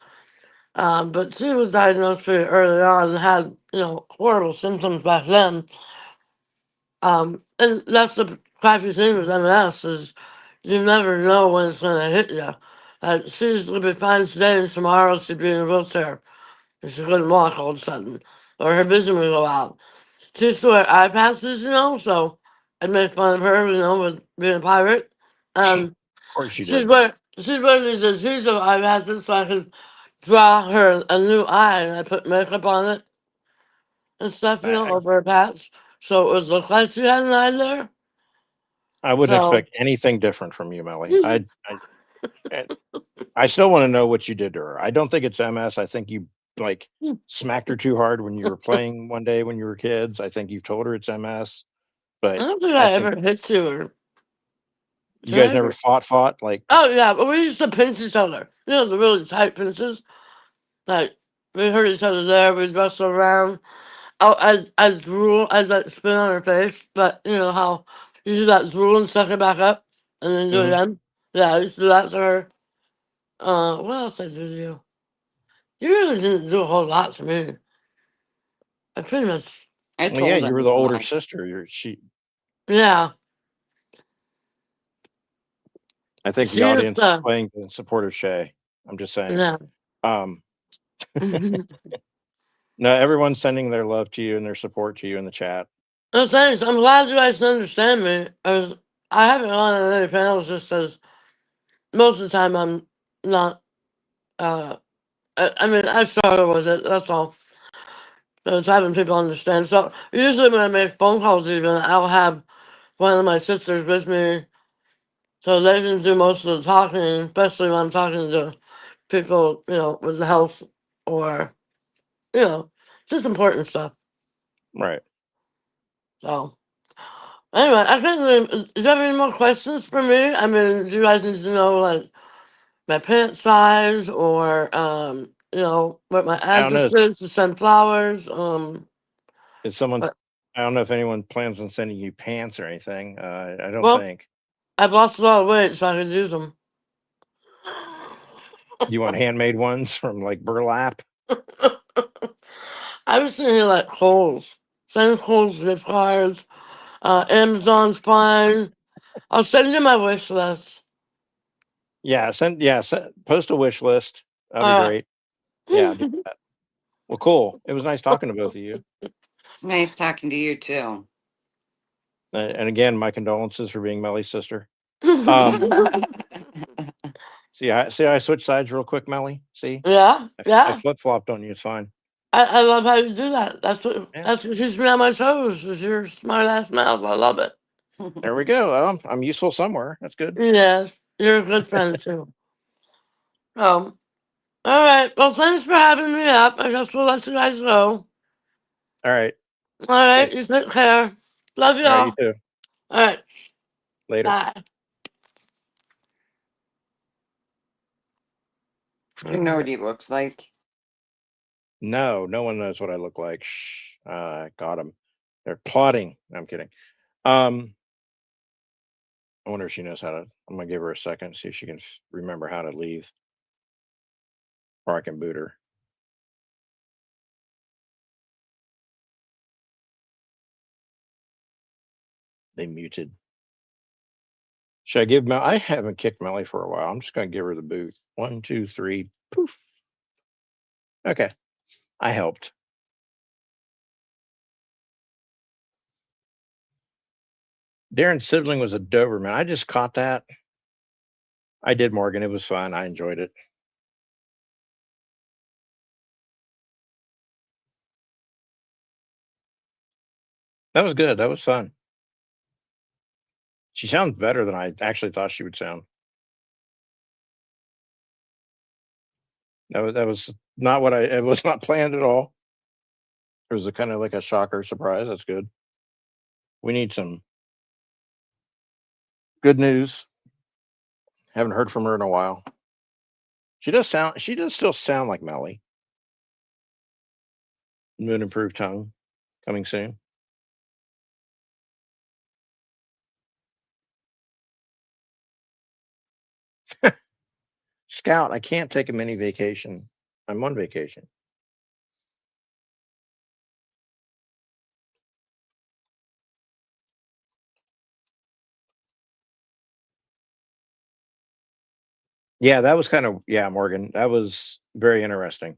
But she was diagnosed pretty early on and had, horrible symptoms back then. And that's the crappy thing with MS is you never know when it's going to hit you. She's going to be fine today and tomorrow she'd be in a wheelchair and she couldn't walk all of a sudden. Or her vision would go out. She used to wear eye patches, so I'd make fun of her, with being a pirate. of And course you she'd did. wear, she'd wear these adhesive eye patches so I could draw her a new eye and I put makeup on it and stuff, I over her patch. So it would look like she had an eye there. I wouldn't So expect anything different from you, Melly. I I still want to know what you did to her. I don't think it's MS. I think you like smacked her too hard when you were playing one day when you were kids. I think you've told her it's MS, I but don't think I I think ever hit you or you did I guys never ever? fought like Oh yeah, but we used to pinch each other. The really tight pinches. Like we hurt each other there. We'd wrestle around. Oh, I drool. I'd like spit on her face, but you know how you do that drool and suck it back up, and then do it mhm. again. Yeah, I used to do that to her. What else I do to you? You really didn't do a whole lot to me. I pretty much, I Well, yeah, told you were him, the older like, sister. yeah. I think the She is, audience is playing in support of Shay. I'm just saying. yeah. Um, No no, everyone's sending their love to you and their support to you in the chat. thanks. I'm glad you guys understand me. I haven't gone on any panels just because most of the time I'm not. Uh, I mean, I struggle with it. That's all. So it's having people understand. So usually when I make phone calls, even I'll have one of my sisters with me, so they can do most of the talking, especially when I'm talking to people, with the health or you know, just important stuff. Right. So anyway, I think. Do you have any more questions for me? I mean, do you guys need to know like my pant size or what my I don't address know. is to send flowers? Is someone? But, I don't know if anyone plans on sending you pants or anything. I don't well, think. I've lost a lot of weight, so I could use them. You want handmade ones from like burlap? I was thinking like Kohl's. Send Kohl's gift cards. Amazon's fine. I'll send you my wish list. Yeah, post a wish list. That'll be All great. Yeah. right. Well, cool. It was nice talking to both of you. Nice talking to you too. And again, my condolences for being Melly's sister. Um, see, I switched sides real quick, Melly. See, Yeah, I yeah. flip flopped on you. It's fine. I love how you do that. Yeah, That's what keeps me on my toes. Is your smart ass mouth. I love it. there we go. I'm useful somewhere. That's good. Yes, you're a good friend too. All right. Well, thanks for having me up. I guess we'll let you guys go. All right. All right. Thanks. You take care. Love All right. You y'all. too. All right. Later. Bye. You know what he looks like. No, no one knows what I look like. Shh. Got them. They're plotting. No, I'm kidding. Um, I wonder if she knows how to. I'm gonna give her a second, see if she can remember how to leave, or I can boot her. They muted. Should I give Mel? I haven't kicked Melly for a while. I'm just gonna give her the boot. 1, 2, 3. Poof. Okay, I helped. Darren's sibling was a Doberman. I just caught that. I did, Morgan. It was fun. I enjoyed it. That was good. That was fun. She sounds better than I actually thought she would sound. That was not what it was not planned at all. It was a kind of like a shocker surprise. That's good. We need some good news. Haven't heard from her in a while. She does still sound like Melly. Moon improved tongue coming soon. Scout, I can't take a mini vacation. I'm on vacation. Yeah, that was kind of, yeah, Morgan. That was very interesting.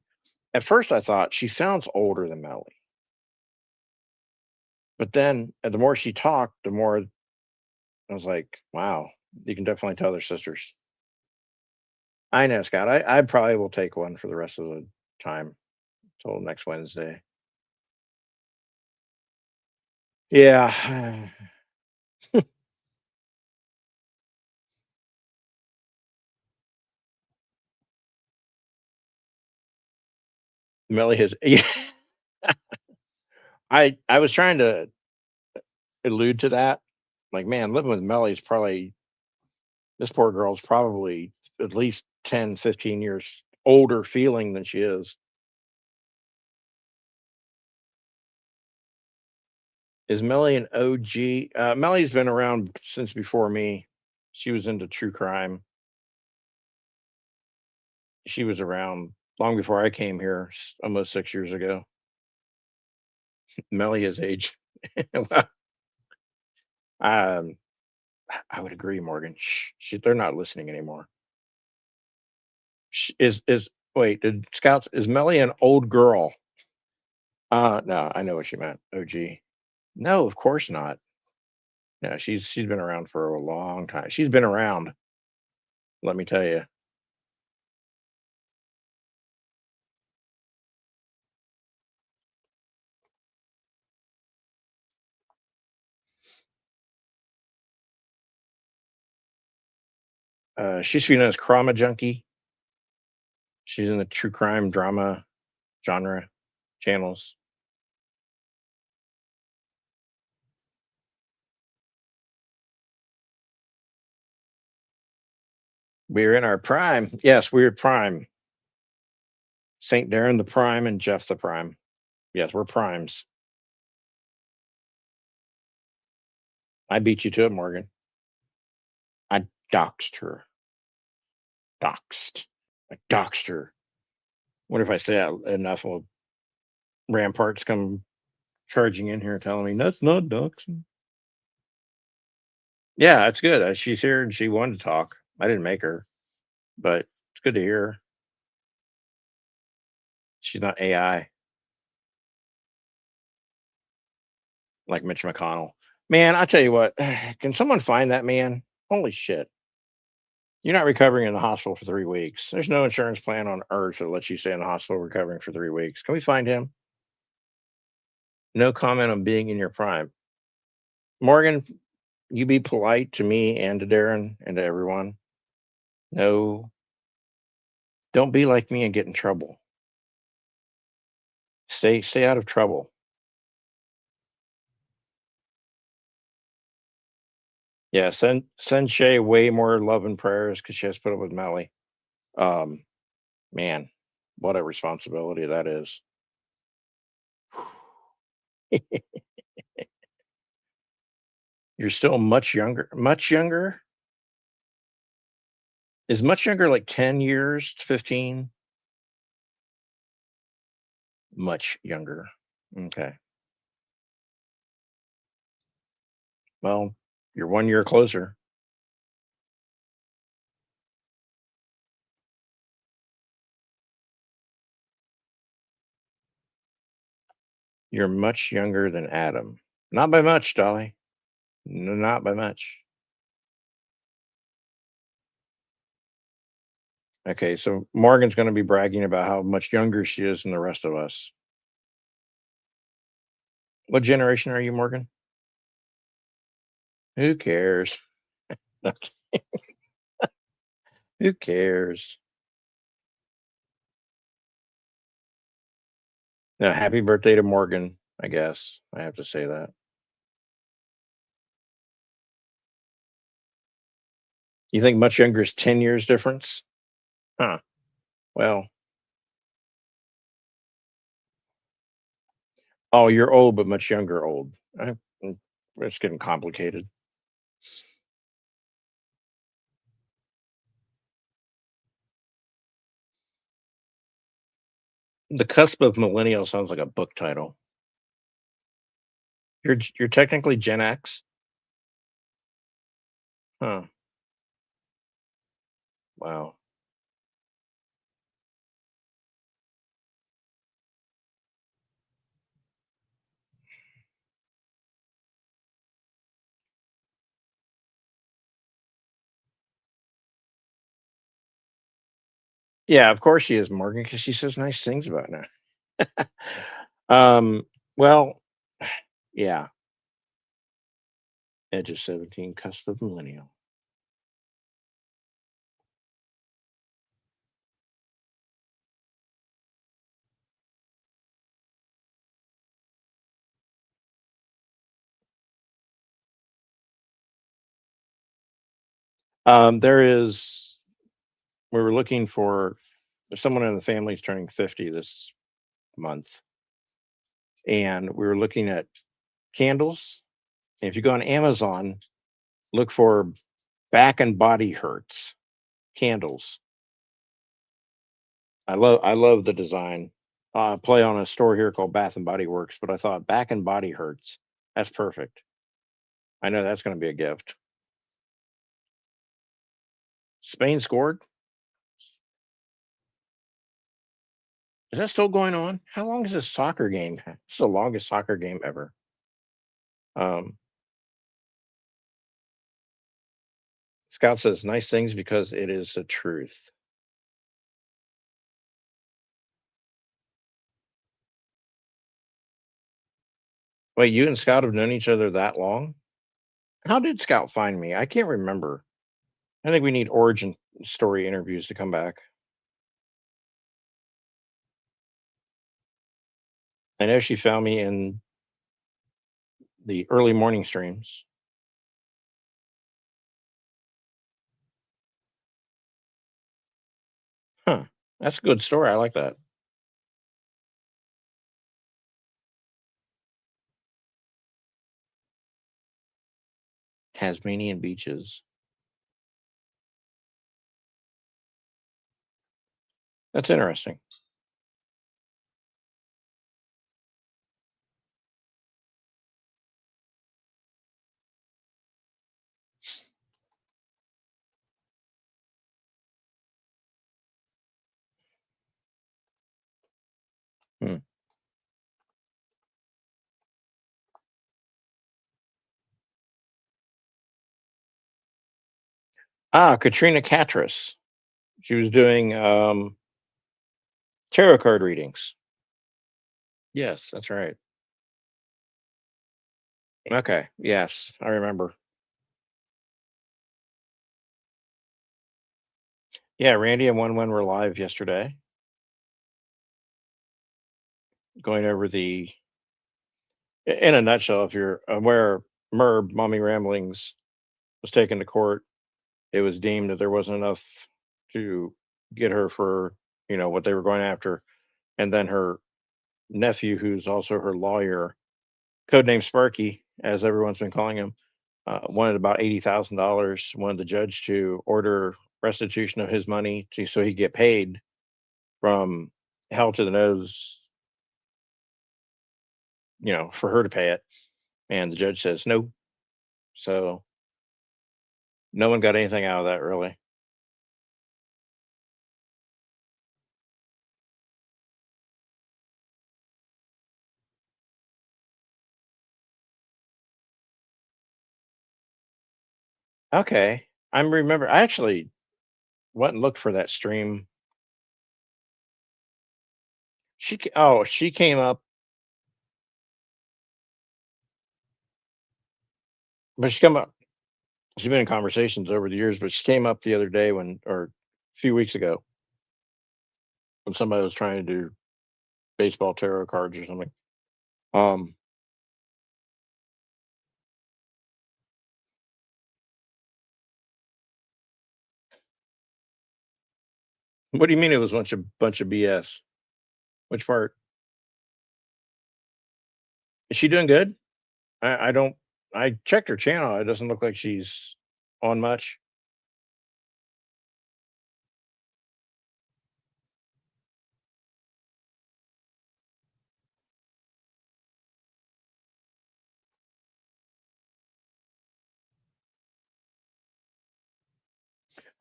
At first, I thought she sounds older than Melly, but then the more she talked, the more I was like, wow, you can definitely tell they're sisters. I know, Scott. I probably will take one for the rest of the time till next Wednesday. Yeah. Melly has, yeah, I was trying to allude to that. Like, man, living with Melly is probably, this poor girl's probably at least 10, 15 years older feeling than she is. Is Melly an OG? Melly's been around since before me. She was into true crime. She was around long before I came here, almost 6 years ago. Melly is age. Well, um, I would agree, Morgan. They're not listening anymore. Is wait? Did Scouts? Is Melly an old girl? No, I know what she meant. OG. No, of course not. No, she's been around for a long time. She's been around. Let me tell you. She's to be known as Krama Junkie. She's in the true crime drama genre channels. We're in our prime. Yes, we're prime. Saint Darren the prime and Jeff the prime. Yes, we're primes. I beat you to it, Morgan. I doxed her. Doxed. I doxed her. What if I say that enough? ramparts come charging in here telling me that's not ducks. Yeah, it's good. She's here and she wanted to talk. I didn't make her, but it's good to hear her. She's not AI like Mitch McConnell. Man, I tell you what, can someone find that man? Holy shit. You're not recovering in the hospital for 3 weeks. There's no insurance plan on earth that lets you stay in the hospital recovering for 3 weeks. Can we find him? No comment on being in your prime. Morgan, you be polite to me and to Darren and to everyone. No, don't be like me and get in trouble. Stay out of trouble. Yeah, send Shay way more love and prayers because she has to put up with Melly. Um, man, what a responsibility that is. You're still much younger. Much younger? Is much younger like 10 years, 15? Much younger. Okay. Well, you're 1 year closer. You're much younger than Adam. Not by much, Dolly. Not by much. Okay, so Morgan's going to be bragging about how much younger she is than the rest of us. What generation are you, Morgan? Who cares? Who cares? No, happy birthday to Morgan, I guess. I have to say that. You think much younger is 10 years difference? Huh. Well, oh, you're old, but much younger old. It's getting complicated. The cusp of millennial sounds like a book title. You're technically Gen X? Huh. Wow. Yeah, of course she is, Morgan, because she says nice things about her. Well, yeah. Edge of 17, cusp of millennial. There is, we were looking for someone in the family is turning 50 this month. And we were looking at candles. And if you go on Amazon, look for back and body hurts candles. I love the design. Play on a store here called Bath and Body Works, but I thought back and body hurts. That's perfect. I know that's going to be a gift. Spain scored. Is that still going on? How long is this soccer game? It's the longest soccer game ever. Um, Scout says nice things because it is the truth. Wait, you and Scout have known each other that long? How did Scout find me? I can't remember. I think we need origin story interviews to come back. I know she found me in the early morning streams. Huh. That's a good story. I like that. Tasmanian beaches. That's interesting. Katrina Catras. She was doing tarot card readings. Yes, that's right. Okay. Yes, I remember. Yeah, Randy and One were live yesterday, going over in a nutshell. If you're aware, Merb, Mommy Ramblings, was taken to court. It was deemed that there wasn't enough to get her for what they were going after, and then her nephew, who's also her lawyer, codename Sparky, as everyone's been calling him, wanted about $80,000. Wanted the judge to order restitution of his money so he get paid from hell to the nose, for her to pay it. And the judge says no. So no one got anything out of that really. Okay. I actually went and looked for that stream. She came up, but she's been in conversations over the years, but she came up the other day or a few weeks ago, when somebody was trying to do baseball tarot cards or something. Um, what do you mean it was bunch of BS? Which part? Is she doing good? I don't. I checked her channel. It doesn't look like she's on much.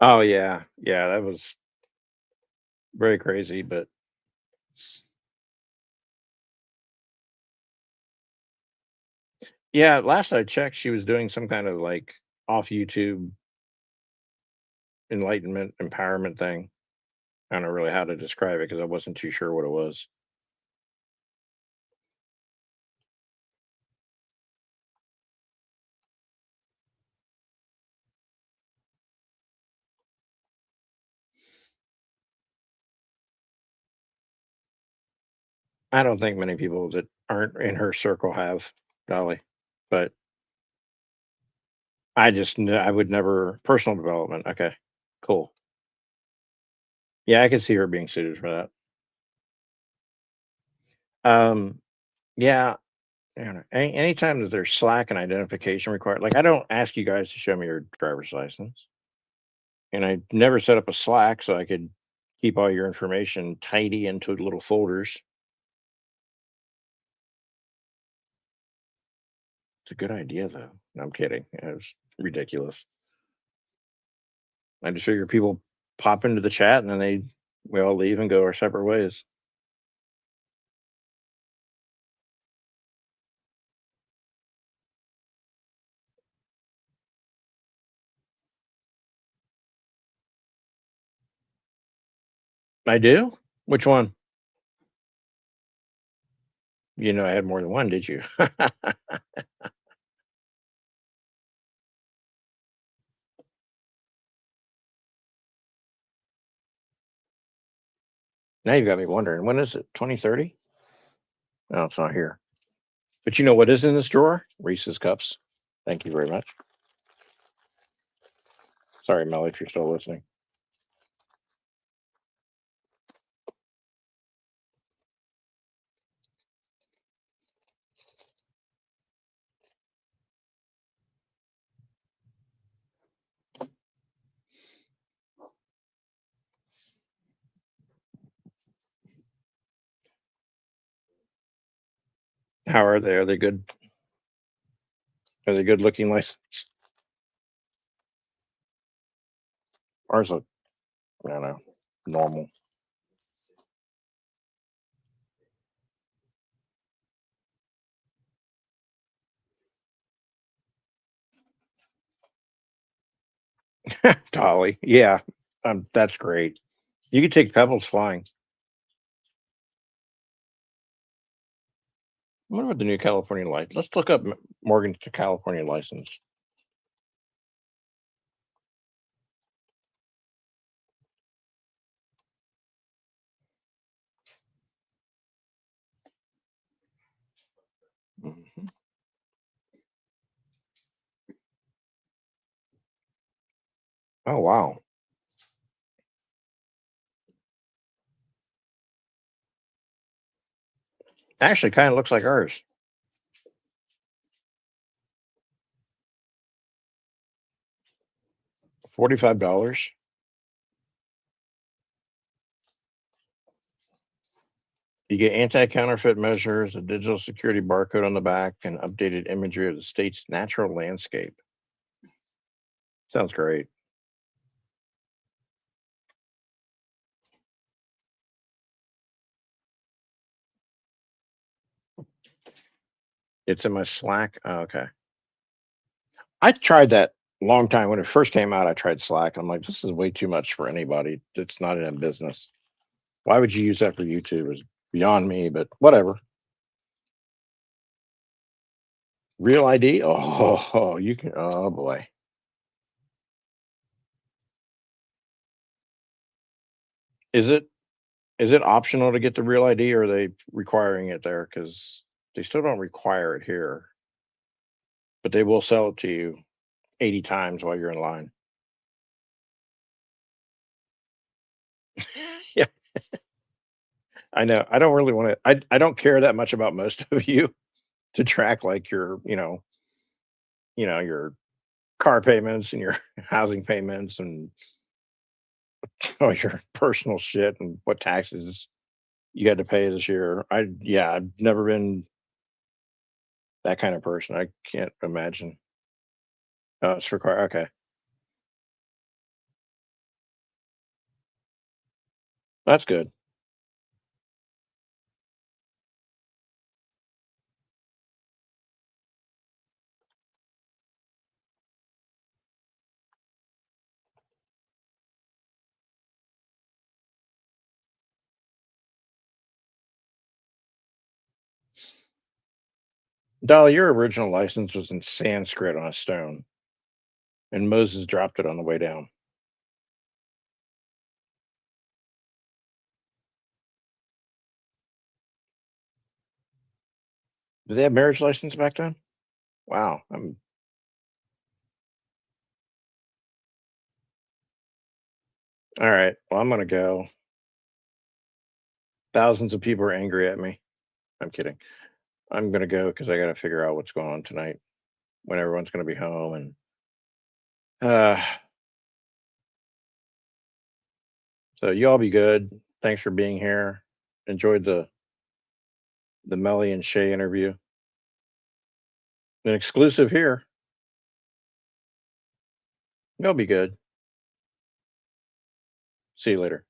Oh yeah, yeah, that was very crazy. But yeah, last I checked, she was doing some kind of like off YouTube enlightenment empowerment thing. I don't know really how to describe it because I wasn't too sure what it was. I don't think many people that aren't in her circle have Dolly, but I would never personal development. Okay, cool. Yeah, I could see her being suited for that. Yeah, anytime that there's Slack and identification required, like I don't ask you guys to show me your driver's license, and I never set up a Slack so I could keep all your information tidy into little folders. It's a good idea though. No, I'm kidding. It's ridiculous. I just figure people pop into the chat and then we all leave and go our separate ways. I do? Which one? I had more than one, did you? Now you've got me wondering, when is it? 2030? No, it's not here. But you know what is in this drawer? Reese's cups. Thank you very much. Sorry, Mel, if you're still listening. How are they? Are they good? Are they good looking like ours? Look, I don't know, normal. Dolly. Yeah, that's great. You could take Pebbles flying. What about the new California license? Let's look up Morgan's California license. Mhm. Oh wow, actually, kind of looks like ours. $45. You get anti-counterfeit measures, a digital security barcode on the back, and updated imagery of the state's natural landscape. Sounds great. It's in my Slack. Oh, okay. I tried that a long time when it first came out. I tried Slack. I'm like, this is way too much for anybody. It's not in business. Why would you use that for YouTube? Is beyond me, but whatever. Real ID? Oh, you can. Oh boy. Is it is it optional to get the real ID, or are they requiring it there? Because they still don't require it here, but they will sell it to you 80 times while you're in line. Yeah, I know. I don't really want to. I don't care that much about most of you to track like your your car payments and your housing payments and all your personal shit and what taxes you had to pay this year. I've never been that kind of person. I can't imagine. Oh, it's required. Okay, that's good. Dolly, your original license was in Sanskrit on a stone, and Moses dropped it on the way down. Did they have marriage license back then? Wow. All right. Well, I'm gonna go. Thousands of people are angry at me. I'm kidding. I'm gonna go because I got to figure out what's going on tonight when everyone's gonna be home. And uh, so you all be good. Thanks for being here. Enjoyed the Melly and Shay interview. An exclusive here. You'll be good. See you later.